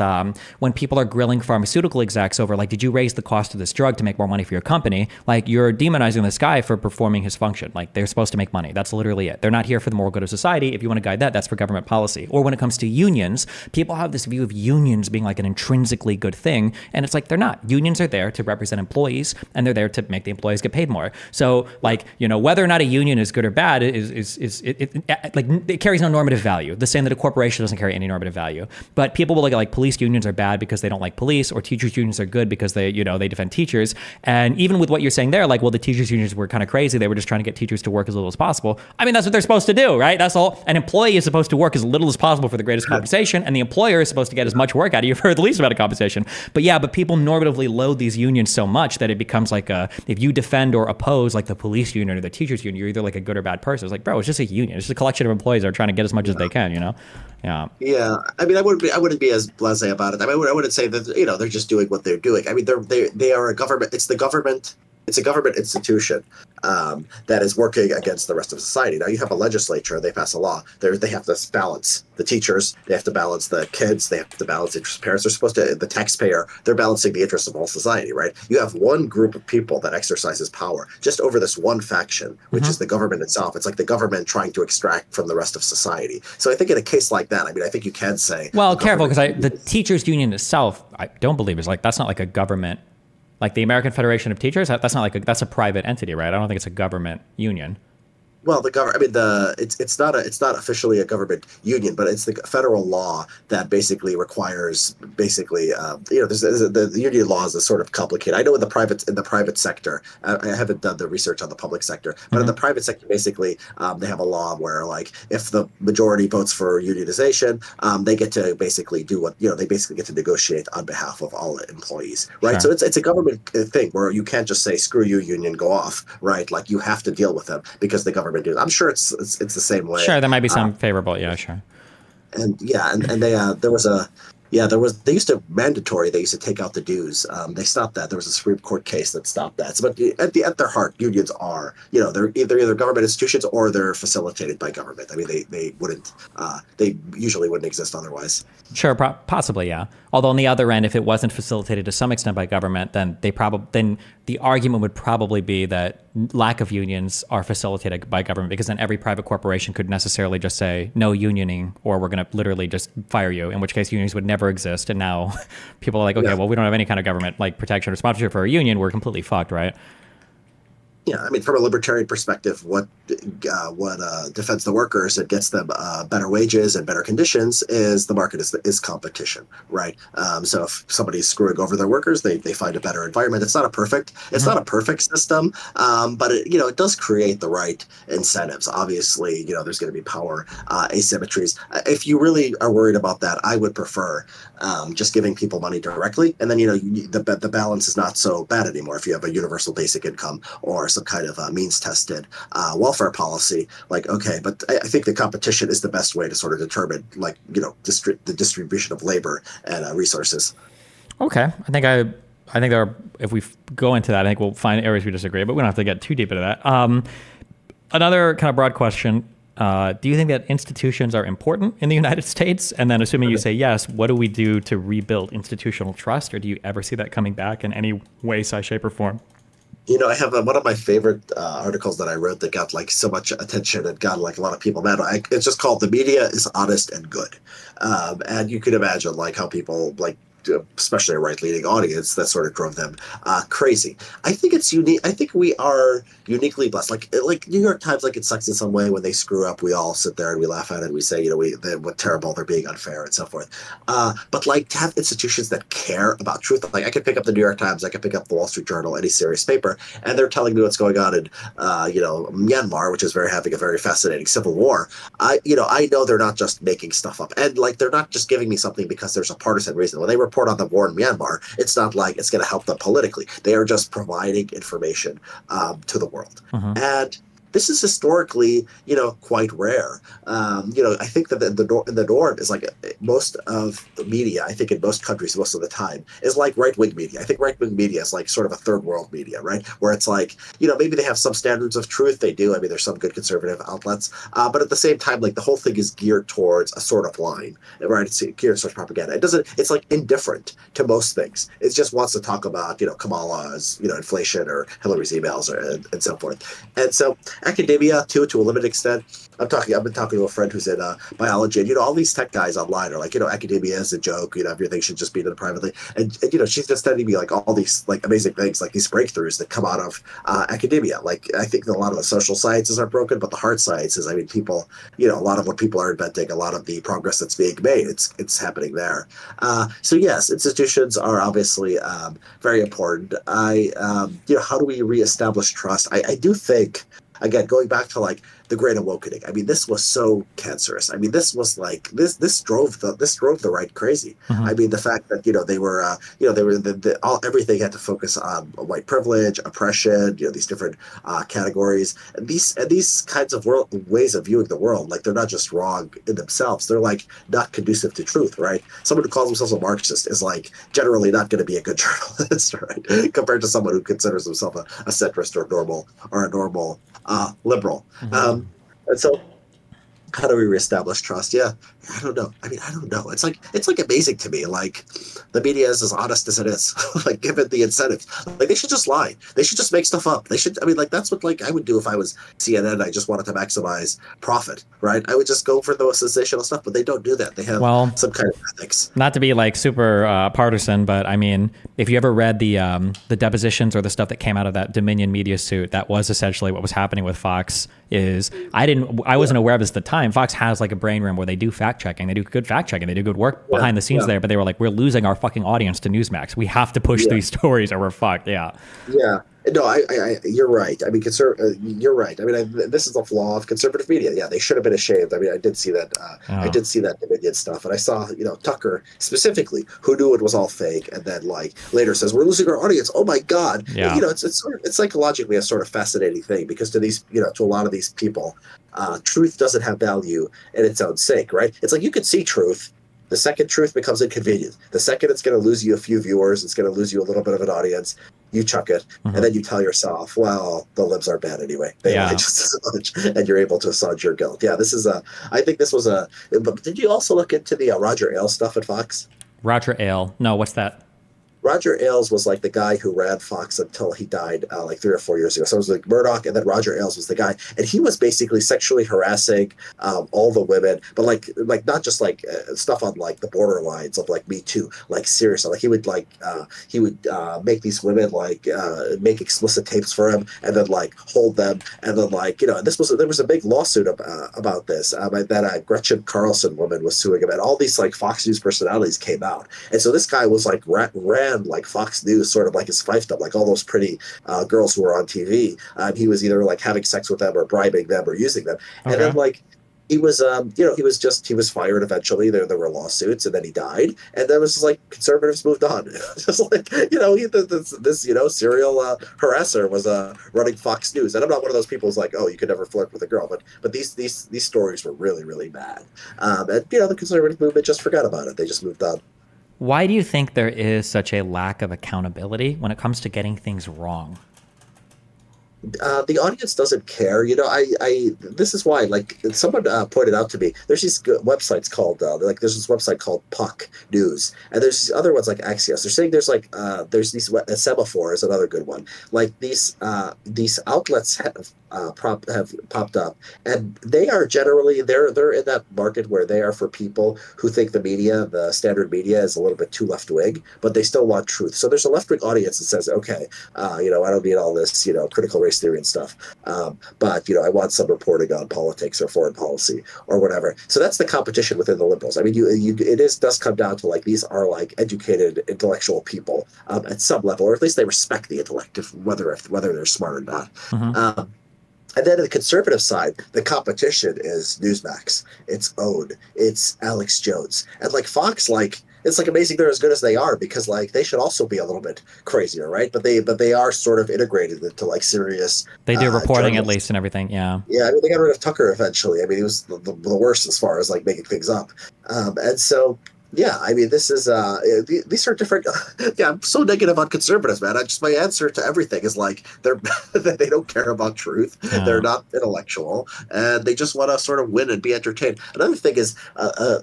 when people are grilling pharmaceutical execs over like, did you raise the cost of this drug to make more money for your company? Like you're demonizing this guy for performing his function. Like they're supposed to make money. That's literally it. They're not here for the moral good of society. If you want to guide that, that's for government policy. Or when it comes to unions, people have this view of unions being like an intrinsically good thing. And it's like, they're not. Unions are there to represent employees and they're there to make the employees get paid more. So like, whether or not a union is good or bad it carries no normative value. The same that a corporation doesn't carry any normative value. But people will look at like police unions are bad because they don't like police, or teachers unions are good because they defend teachers. And even with what you're saying there, like, well, the teachers unions were kind of crazy. They were just trying to get teachers to work as little as possible. I mean, that's what they're supposed to do, right? That's all. An employee is supposed to work as little as possible for the greatest compensation, and the employer is supposed to get as much work out of you for the least amount of compensation. But people normatively load these unions so much that it becomes like if you defend or oppose like the police union or the teachers union, you're either like a good or bad person. It's like, bro, it's just a union. It's just a collection of employees that are trying to get as much as they can, Yeah. Yeah. I mean, I wouldn't be as blasé about it. I mean, I wouldn't say that, they're just doing what they're doing. I mean, they are a government. It's the government. It's a government institution that is working against the rest of society. Now, you have a legislature, they pass a law. They have to balance the teachers, they have to balance the kids, they have to balance the parents. They're supposed to, the taxpayer, they're balancing the interests of all society, right? You have one group of people that exercises power just over this one faction, which is the government itself. It's like the government trying to extract from the rest of society. So I think in a case like that, I mean, I think you can say... Well, careful, because the teachers union itself, I don't believe is like, that's not like a government... Like the American Federation of Teachers, that's not like that's a private entity, right? I don't think it's a government union. Well, it's not officially a government union, but it's the federal law that basically requires the union laws is sort of complicated. I know in the private sector, I haven't done the research on the public sector, but in the private sector, basically they have a law where like if the majority votes for unionization, they get to basically do what they basically get to negotiate on behalf of all employees, right? Sure. So it's a government thing where you can't just say screw you, union, go off, right? Like you have to deal with them because the government. I'm sure it's the same way. Sure, there might be some favorable. Yeah, sure. And they used to mandatory. They used to take out the dues. They stopped that. There was a Supreme Court case that stopped that. So, but at their heart, unions are they're either government institutions or they're facilitated by government. I mean, they wouldn't they usually wouldn't exist otherwise. Sure, possibly, yeah. Although on the other end, if it wasn't facilitated to some extent by government, then the argument would probably be that lack of unions are facilitated by government, because then every private corporation could necessarily just say no unioning, or we're going to literally just fire you. In which case, unions would never exist, and now people are like, okay, well, we don't have any kind of government like protection or sponsorship for a union. We're completely fucked, right? Yeah, I mean, from a libertarian perspective, what defends the workers and gets them better wages and better conditions is the market is competition, right? So if somebody's screwing over their workers, they find a better environment. It's not a perfect system, but it does create the right incentives. Obviously, there's going to be power asymmetries. If you really are worried about that, I would prefer just giving people money directly, and then the balance is not so bad anymore if you have a universal basic income or some kind of means-tested welfare policy. Like, okay, but I think the competition is the best way to sort of determine, like, the distribution of labor and resources. Okay, I think there are, if we go into that, I think we'll find areas we disagree, but we don't have to get too deep into that. Another kind of broad question. Do you think that institutions are important in the United States? And then assuming you say yes, what do we do to rebuild institutional trust? Or do you ever see that coming back in any way, size, shape, or form? I have one of my favorite articles that I wrote that got like so much attention and got like a lot of people mad. It's just called "The Media is Honest and Good," and you can imagine like how people like, especially a right-leaning audience, that sort of drove them crazy. I think it's unique. I think we are uniquely blessed. Like New York Times, like it sucks in some way when they screw up. We all sit there and we laugh at it. And we say, what terrible, they're being unfair and so forth. But like to have institutions that care about truth, like I could pick up the New York Times, I could pick up the Wall Street Journal, any serious paper, and they're telling me what's going on in Myanmar, which is having a very fascinating civil war. I know they're not just making stuff up, and like they're not just giving me something because there's a partisan reason. When they report on the war in Myanmar, it's not like it's going to help them politically. They are just providing information to the world. And this is historically, quite rare. I think that the norm is like most of the media, I think in most countries, most of the time, is like right-wing media. I think right-wing media is like sort of a third world media, right? Where it's like, maybe they have some standards of truth. They do. I mean, there's some good conservative outlets. But at the same time, like the whole thing is geared towards a sort of line, right? It's geared towards propaganda. It's like indifferent to most things. It just wants to talk about, Kamala's, inflation or Hillary's emails and so forth. And so academia too, to a limited extent. I've been talking to a friend who's in biology, and all these tech guys online are like, academia is a joke. Everything should just be done privately, and she's just sending me like all these like amazing things, like these breakthroughs that come out of academia. Like I think that a lot of the social sciences are broken, but the hard sciences, I mean, people, a lot of what people are inventing, a lot of the progress that's being made, it's happening there. So yes, institutions are obviously very important. How do we reestablish trust? I do think, again, going back to like the Great Awakening. I mean, this was so cancerous. I mean, this was like this drove the right crazy. Mm-hmm. I mean, the fact that they were everything had to focus on white privilege, oppression, these different categories, and these kinds of ways of viewing the world, like they're not just wrong in themselves. They're like not conducive to truth, right? Someone who calls themselves a Marxist is like generally not going to be a good journalist, right? Compared to someone who considers himself a centrist or a normal liberal. Mm-hmm. And so, how do we reestablish trust? Yeah, I don't know. I mean, I don't know. It's like amazing to me. Like the media is as honest as it is. Like given the incentives, like they should just lie. They should just make stuff up. They should. I mean, like that's what like I would do if I was CNN. I just wanted to maximize profit, right? I would just go for the most sensational stuff. But they don't do that. They have some kind of ethics. Not to be like super partisan, but I mean, if you ever read the depositions or the stuff that came out of that Dominion media suit, that was essentially what was happening with Fox. I wasn't aware of this at the time. Fox has like a brain room where they do fact checking. They do good fact checking. They do good work behind the scenes there. But they were like, we're losing our fucking audience to Newsmax. We have to push these stories or we're fucked. Yeah. Yeah. No, you're right. I mean, you're right. I mean, this is a flaw of conservative media. Yeah, they should have been ashamed. I mean, I did see that. I did see that Dominion stuff, and I saw, Tucker specifically, who knew it was all fake, and then like later says we're losing our audience. Oh my God! Yeah. It's psychologically a sort of fascinating thing because to these, to a lot of these people, truth doesn't have value in its own sake, right? It's like you can see truth. The second truth becomes inconvenient. The second it's going to lose you a few viewers, it's going to lose you a little bit of an audience. You chuck it, and then you tell yourself, "Well, the libs are bad anyway. They lie just as much," and you're able to assuage your guilt. Yeah, this is I think this was a. But did you also look into the Roger Ailes stuff at Fox? Roger Ailes? No, what's that? Roger Ailes was like the guy who ran Fox until he died like 3 or 4 years ago. So it was like Murdoch, and then Roger Ailes was the guy, and he was basically sexually harassing all the women, but like not just like stuff on like the borderlines of like Me Too, like seriously, like he would make these women like make explicit tapes for him, and then like hold them, and then like there was a big lawsuit about this that Gretchen Carlson woman was suing him, and all these like Fox News personalities came out, and so this guy was like ran like Fox News sort of like his fiefdom, like all those pretty girls who were on TV. He was either like having sex with them or bribing them or using them. Okay. And then like he was, he was fired eventually. There were lawsuits, and then he died. And then it was just like conservatives moved on. Just like, this serial harasser was running Fox News. And I'm not one of those people who's like, oh, you could never flirt with a girl. But these stories were really, really bad. And, the conservative movement just forgot about it. They just moved on. Why do you think there is such a lack of accountability when it comes to getting things wrong? The audience doesn't care. This is why, like, someone pointed out to me, there's these websites called, there's this website called Puck News, and there's these other ones like Axios. They're saying there's like, there's these, Semaphore is another good one. Like these outlets have popped up, and they are generally, they're in that market where they are for people who think the standard media is a little bit too left-wing, but they still want truth. So there's a left-wing audience that says, okay, I don't need all this, critical race theory and stuff. But I want some reporting on politics or foreign policy or whatever. So that's the competition within the liberals. I mean, it does come down to like these are like educated intellectual people at some level, or at least they respect the intellect, whether they're smart or not. Mm-hmm. And then on the conservative side, the competition is Newsmax. It's OWN. It's Alex Jones. And like Fox, like it's like amazing they're as good as they are because like they should also be a little bit crazier, right? But they are sort of integrated into like serious. They do reporting at least and everying, yeah. Yeah, I mean they got rid of Tucker eventually. I mean he was the worst as far as like making things up, and so. Yeah, I mean, this is these are different. Yeah, I'm so negative on conservatives, man. My answer to everything is like they don't care about truth. Yeah. They're not intellectual, and they just want to sort of win and be entertained. Another thing is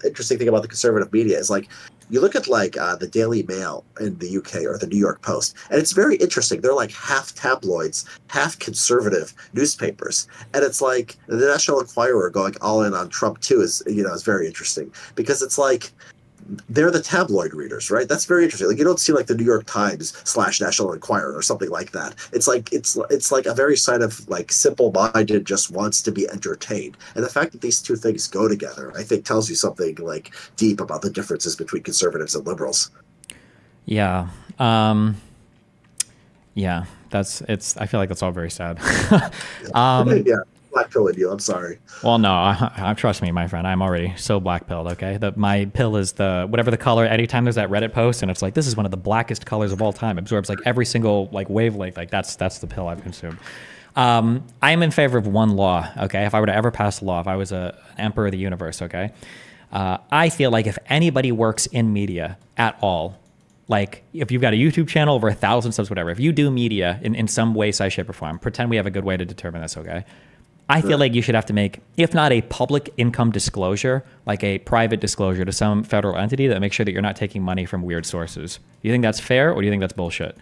interesting thing about the conservative media is like you look at like the Daily Mail in the UK or the New York Post, and it's very interesting. They're like half tabloids, half conservative newspapers, and it's like the National Enquirer going all in on Trump too is very interesting because it's like they're the tabloid readers, right? That's very interesting. Like you don't see like the New York Times / National Enquirer or something like that. It's like it's like a very sign of like simple-minded, just wants to be entertained. And the fact that these two things go together, I think, tells you something like deep about the differences between conservatives and liberals. Yeah. Yeah. I feel like that's all very sad. Yeah. Black pilling you. I'm sorry. Well, no, trust me, my friend. I'm already so black pilled. Okay, my pill is the whatever the color. Anytime there's that Reddit post and it's like this is one of the blackest colors of all time, absorbs like every single like wavelength. Like that's the pill I've consumed. I am in favor of one law. Okay, if I were to ever pass a law, if I was an emperor of the universe, okay, I feel like if anybody works in media at all, like if you've got a YouTube channel over 1,000 subs, whatever, if you do media in some way, size, shape, or form, pretend we have a good way to determine this, okay? I feel like you should have to make, if not a public income disclosure, like a private disclosure to some federal entity that makes sure that you're not taking money from weird sources. Do you think that's fair, or do you think that's bullshit?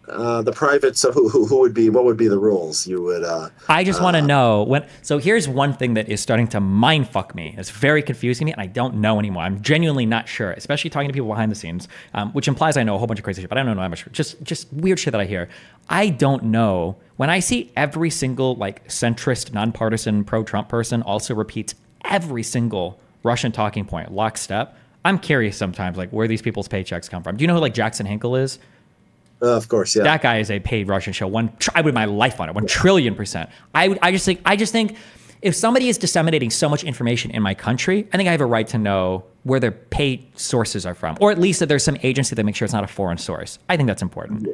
The private. So who would be? What would be the rules? You would. I just want to know when. So here's one thing that is starting to mind fuck me. It's very confusing me, and I don't know anymore. I'm genuinely not sure, especially talking to people behind the scenes, which implies I know a whole bunch of crazy shit, but I don't know how much. Just weird shit that I hear. I don't know when I see every single like centrist, nonpartisan, pro-Trump person also repeats every single Russian talking point lockstep. I'm curious sometimes, like where these people's paychecks come from. Do you know who like Jackson Hinkle is? Of course, yeah. That guy is a paid Russian show. I would my life on it. 1,000,000,000%. I just think if somebody is disseminating so much information in my country, I think I have a right to know where their paid sources are from, or at least that there's some agency that makes sure it's not a foreign source. I think that's important.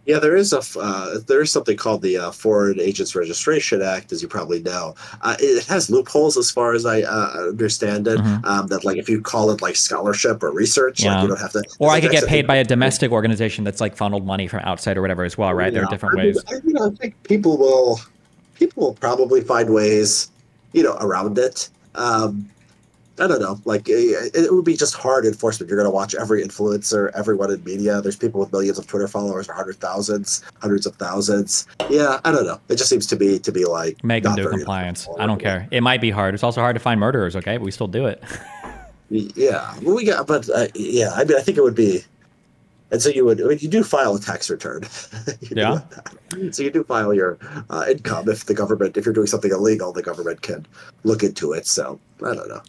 Yeah, there is something called the Foreign Agents Registration Act, as you probably know. It has loopholes as far as I understand it. That like if you call it like scholarship or research, like you don't have to. Or I could get paid by a domestic organization that's like funneled money from outside or whatever as well, right? There are different ways. I think people will probably find ways, around it. I don't know. Like it would be just hard enforcement. You're going to watch every influencer, everyone in media. There's people with millions of Twitter followers, or hundreds of thousands. Yeah, I don't know. It just seems to be like make them do compliance. I don't care. It might be hard. It's also hard to find murderers. Okay, but we still do it. Yeah, well, yeah. I mean, I think it would be. And so you do file a tax return. Yeah. So you do file your income if you're doing something illegal, the government can look into it. So I don't know.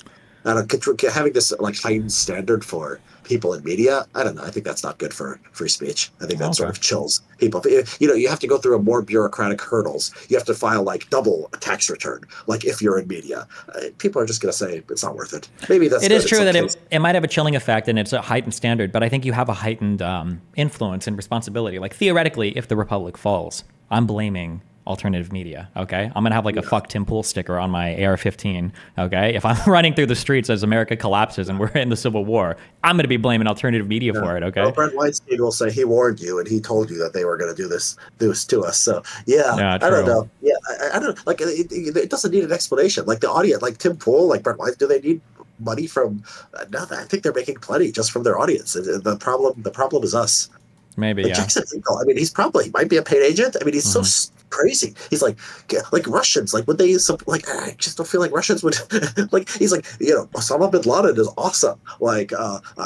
Having this like heightened standard for people in media, I don't know. I think that's not good for free speech. I think that sort of chills people. You have to go through a more bureaucratic hurdles. You have to file like double a tax return. Like if you're in media, people are just going to say it's not worth it. Maybe that's. It is true that it might have a chilling effect and it's a heightened standard, but I think you have a heightened influence and responsibility. Like theoretically, if the republic falls, I'm blaming alternative media. Okay, I'm gonna have like a fuck Tim Pool sticker on my AR-15. Okay, if I'm running through the streets as America collapses and we're in the Civil War, I'm gonna be blaming alternative media for it. Okay, well, Brent Weinstein will say he warned you and he told you that they were gonna do this to us. So yeah, I don't know. Yeah, I don't like it doesn't need an explanation. Like the audience, like Tim Pool, like Brent Weinstein, do they need money from? No, I think they're making plenty just from their audience. The problem is us. Maybe, like Jackson Hinkle, I mean, he might be a paid agent. I mean, he's so crazy. He's like Russians. Like, would they use some? Like, I just don't feel like Russians would. Like, he's like, Osama bin Laden is awesome. Like,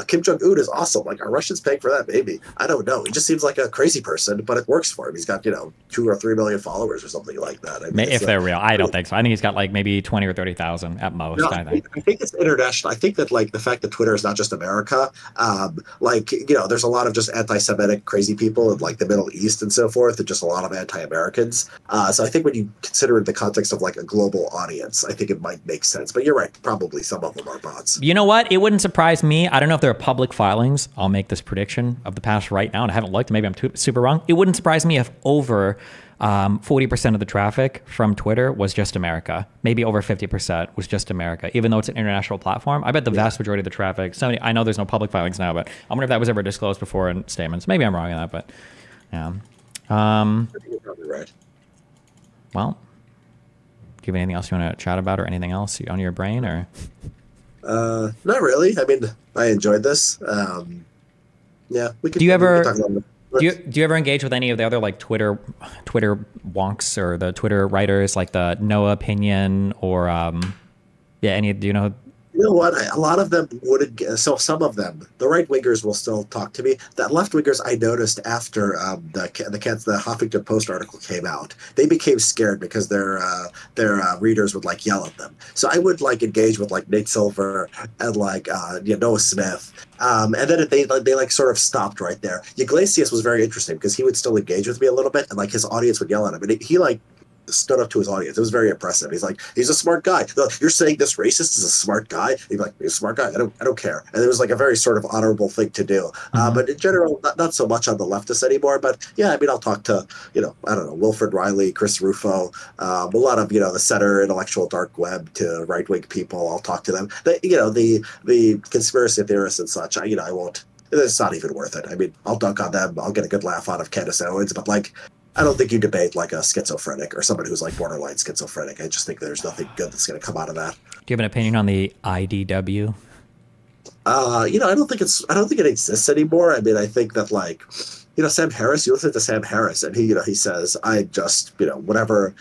Kim Jong-un is awesome. Like, are Russians paying for that? Maybe. I don't know. He just seems like a crazy person, but it works for him. He's got 2 or 3 million followers or something like that. I mean, if they're real, I don't think so. I think he's got like maybe 20 or 30,000 at most. No, I think it's international. I think that like the fact that Twitter is not just America. There's a lot of just anti-Semitic crazy people in like the Middle East and so forth, and just a lot of anti-Americans. So I think when you consider it in the context of like a global audience, I think it might make sense. But you're right, probably some of them are bots. You know what? It wouldn't surprise me. I don't know if there are public filings. I'll make this prediction of the past right now, and I haven't looked. Maybe I'm super wrong. It wouldn't surprise me if over 40% of the traffic from Twitter was just America. Maybe over 50% was just America, even though it's an international platform. I bet the vast majority of the traffic, I know there's no public filings now, but I wonder if that was ever disclosed before in statements. Maybe I'm wrong on that, but yeah. I think you're probably right. Well, do you have anything else you want to chat about or anything else on your brain? Or Not really. I mean, I enjoyed this. Yeah, Do you we could talk ever about do you ever engage with any of the other like Twitter wonks or the Twitter writers like the Noah Opinion or yeah, any do you know? You know what? A lot of them wouldn't get, so some of them, the right wingers will still talk to me. The left wingers, I noticed after the Huffington Post article came out, they became scared because their readers would like yell at them. So I would like engage with like Nate Silver and like Noah Smith. And then they like sort of stopped right there. Iglesias was very interesting because he would still engage with me a little bit, and like his audience would yell at him, and he like stood up to his audience. It was very impressive. He's like, he's a smart guy. You're saying this racist is a smart guy? He'd be like, he's a smart guy. I don't care. And it was like a very sort of honorable thing to do. But in general, not so much on the leftists anymore. But yeah, I mean, I'll talk to, I don't know, Wilfred Riley, Chris Rufo, a lot of, the center intellectual dark web to right wing people. I'll talk to them. The conspiracy theorists and such, I won't. It's not even worth it. I mean, I'll dunk on them. I'll get a good laugh out of Candace Owens, but like, I don't think you debate like a schizophrenic or somebody who's like borderline schizophrenic. I just think there's nothing good that's going to come out of that. Do you have an opinion on the IDW? I don't think it exists anymore. I mean, I think that like, Sam Harris, you listen to Sam Harris and he says, I just, whatever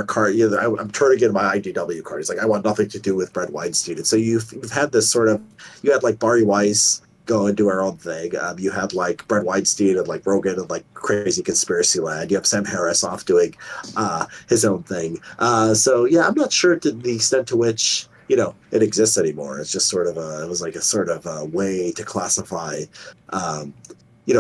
card, I'm turning in my IDW card. He's like, I want nothing to do with Brett Weinstein. And so you've had this sort of, you had like Bari Weiss go and do our own thing. You had like Brett Weinstein and like Rogan and like crazy conspiracy land. You have Sam Harris off doing his own thing. So yeah, I'm not sure to the extent to which it exists anymore. It's just it was like a sort of a way to classify a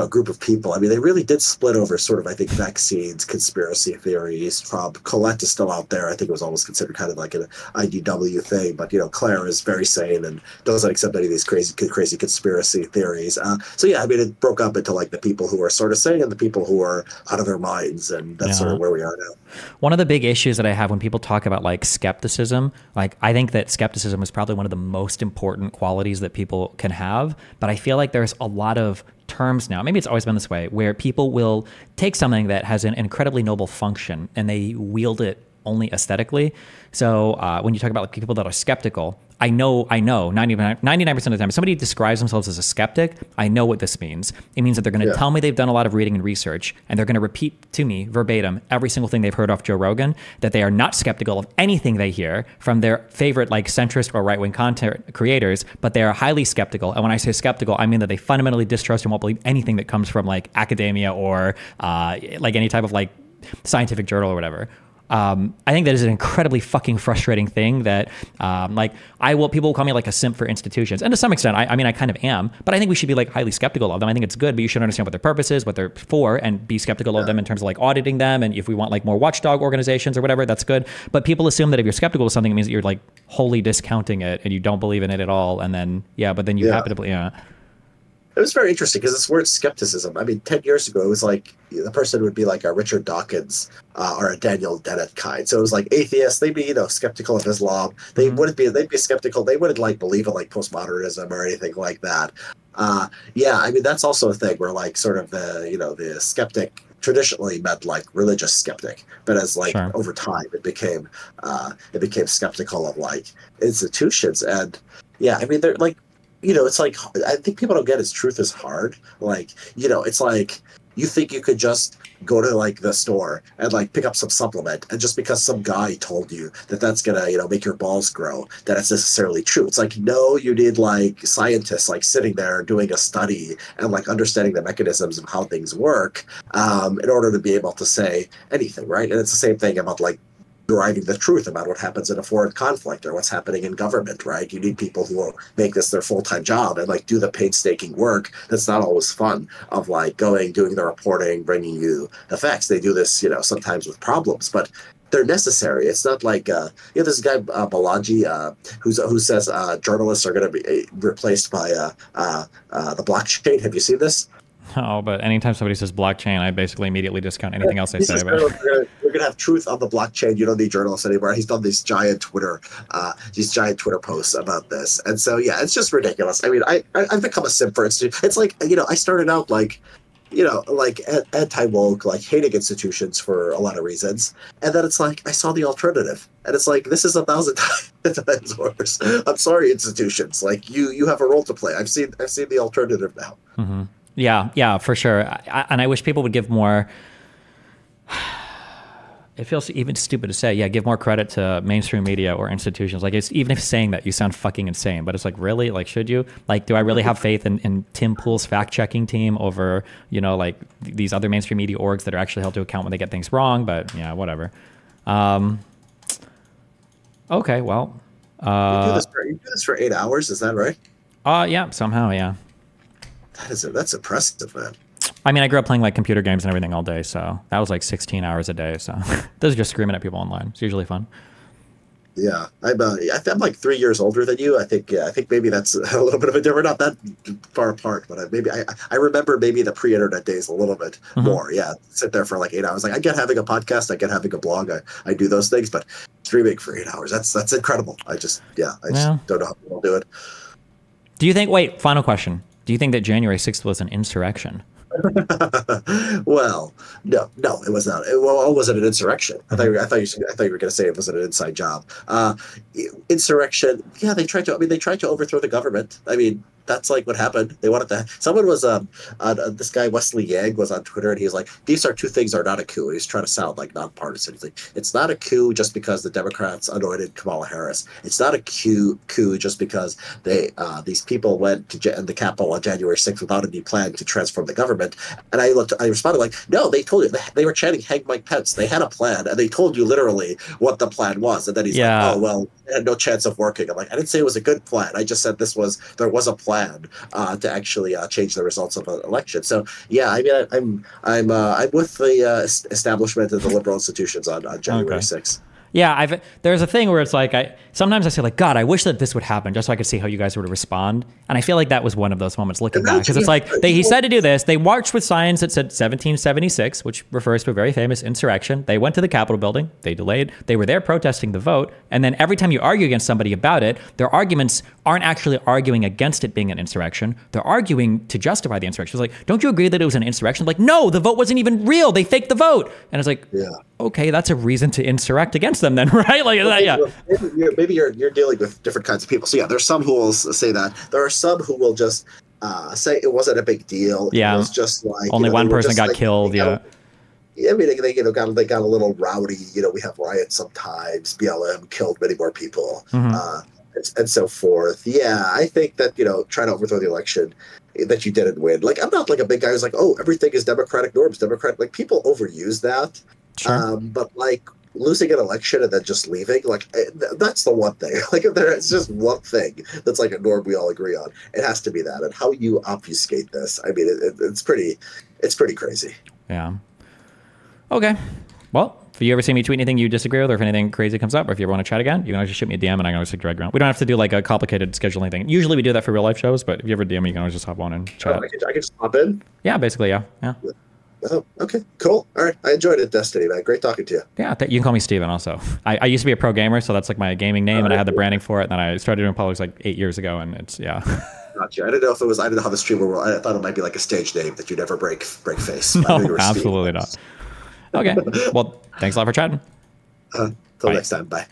group of people. I mean, they really did split over sort of, I think, vaccines, conspiracy theories. Trump, Colette is still out there. I think it was almost considered kind of like an IDW thing. But, Claire is very sane and doesn't accept any of these crazy conspiracy theories. So, yeah, I mean, it broke up into like the people who are sort of sane and the people who are out of their minds. And that's sort of where we are now. One of the big issues that I have when people talk about like skepticism, like I think that skepticism is probably one of the most important qualities that people can have. But I feel like there's a lot of terms now, maybe it's always been this way, where people will take something that has an incredibly noble function and they wield it only aesthetically. So when you talk about like people that are skeptical, I know 99% of the time, if somebody describes themselves as a skeptic, I know what this means. It means that they're going to tell me they've done a lot of reading and research, and they're going to repeat to me verbatim every single thing they've heard off Joe Rogan, that they are not skeptical of anything they hear from their favorite like centrist or right-wing content creators, but they are highly skeptical. And when I say skeptical, I mean that they fundamentally distrust and won't believe anything that comes from like academia or like any type of like scientific journal or whatever. I think that is an incredibly fucking frustrating thing that, people will call me like a simp for institutions. And to some extent, I mean, I kind of am, but I think we should be like highly skeptical of them. I think it's good, but you should understand what their purpose is, what they're for, and be skeptical of them in terms of like auditing them. And if we want like more watchdog organizations or whatever, that's good. But people assume that if you're skeptical of something, it means that you're like wholly discounting it and you don't believe in it at all. And then, but then you happen to believe, It was very interesting because this word skepticism, I mean, 10 years ago, it was like the person would be like a Richard Dawkins or a Daniel Dennett kind. So it was like atheists, they'd be, skeptical of Islam. They wouldn't be, they'd be skeptical. They wouldn't like believe in like postmodernism or anything like that. I mean, that's also a thing where like sort of the skeptic traditionally meant like religious skeptic, but as like over time it became skeptical of like institutions. And I mean, they're like, it's like, I think people don't get is truth is hard. Like, it's like you think you could just go to like the store and like pick up some supplement, and just because some guy told you that that's gonna make your balls grow, that it's necessarily true. It's like, no, you need like scientists like sitting there doing a study and like understanding the mechanisms of how things work in order to be able to say anything, right? And it's the same thing about like deriving the truth about what happens in a foreign conflict or what's happening in government, right? You need people who will make this their full-time job and like do the painstaking work that's not always fun of like doing the reporting, bringing you the facts. They do this, sometimes with problems, but they're necessary. It's not like this guy Balaji who says journalists are going to be replaced by the blockchain. Have you seen this? Oh, but anytime somebody says blockchain, I basically immediately discount anything else they say about it. We're gonna have truth on the blockchain. You don't need journalists anymore. He's done these giant Twitter posts about this, and so it's just ridiculous. I mean, I've become a simp for institutions. It's like I started out like like anti-woke, like hating institutions for a lot of reasons. And then it's like, I saw the alternative. And it's like, this is 1,000 times worse. I'm sorry, institutions. Like you have a role to play. I've seen the alternative now. Mm-hmm. Yeah, for sure. And I wish people would give more. It feels even stupid to say, give more credit to mainstream media or institutions. Like, it's even if saying that, you sound fucking insane. But it's like, really? Like, should you? Like, do I really have faith in Tim Pool's fact-checking team over, like these other mainstream media orgs that are actually held to account when they get things wrong? But yeah, whatever. Okay, well. You do this for 8 hours, is that right? Yeah, somehow, yeah. That's impressive, man. I mean, I grew up playing like computer games and everything all day, so that was like 16 hours a day. So those are just screaming at people online. It's usually fun. Yeah, I'm like 3 years older than you. I think maybe that's a little bit of a different, not that far apart, but maybe I remember maybe the pre-internet days a little bit more. Yeah, sit there for like 8 hours. Like, I get having a podcast, I get having a blog, I do those things, but streaming for 8 hours, that's incredible. I just don't know how people do it. Do you think? Wait, final question. Do you think that January 6th was an insurrection? Well, no, it was not. It wasn't an insurrection. I thought you were going to say it wasn't an inside job. Insurrection. Yeah, they tried to overthrow the government. I mean, that's like what happened. They wanted to. Someone was this guy Wesley Yang was on Twitter, and he was like, "These two things are not a coup." And he's trying to sound like nonpartisan. He's like, "It's not a coup just because the Democrats anointed Kamala Harris. It's not a coup just because these people went to the Capitol on January 6th without any plan to transform the government." And I responded like, "No, they told you. They were chanting hang Mike Pence. They had a plan, and they told you literally what the plan was." And then he's like, "Oh well, it had no chance of working." I'm like, "I didn't say it was a good plan. I just said there was a plan to actually change the results of an election." So yeah, I mean, I'm with the establishment of the liberal institutions on January 6th. Yeah, there's a thing where it's like sometimes I say like, God, I wish that this would happen just so I could see how you guys would respond. And I feel like that was one of those moments looking back, because it's like he said to do this. They marched with signs that said 1776, which refers to a very famous insurrection. They went to the Capitol building. They delayed. They were there protesting the vote. And then every time you argue against somebody about it, their arguments aren't actually arguing against it being an insurrection. They're arguing to justify the insurrection. It's like, don't you agree that it was an insurrection? Like, no, the vote wasn't even real. They faked the vote. And it's like, okay, that's a reason to insurrect against them then, right? Like, maybe you're dealing with different kinds of people. So yeah, there's some who will say that. There are some who will just say it wasn't a big deal. Yeah, it was just like only one person got killed. I mean, they got a little rowdy. We have riots sometimes. BLM killed many more people, and so forth. Yeah, I think that trying to overthrow the election that you didn't win. Like, I'm not like a big guy who's like, oh, everything is democratic norms, democratic. Like, people overuse that. Sure. But like losing an election and then just leaving, like that's the one thing. Like, if there's just one thing that's like a norm we all agree on, it has to be that. And how you obfuscate this, I mean, it's pretty crazy. Yeah. Okay. Well, if you ever see me tweet anything you disagree with, or if anything crazy comes up, or if you ever want to chat again, you can always just shoot me a DM, and I can always drag around. We don't have to do like a complicated scheduling thing. Usually we do that for real life shows, but if you ever DM me, you can always just hop on and chat. I can just hop in. Yeah, basically, yeah. Oh, okay, cool. All right, I enjoyed it, Destiny, man. Great talking to you. Yeah, you can call me Steven also. I used to be a pro gamer, so that's like my gaming name, and I had the branding for it, and then I started doing politics like 8 years ago, and it's, Gotcha. I didn't know how the streamer world. I thought it might be like a stage name that you never break face. No, absolutely not. Okay, well, thanks a lot for chatting. Till next time, bye.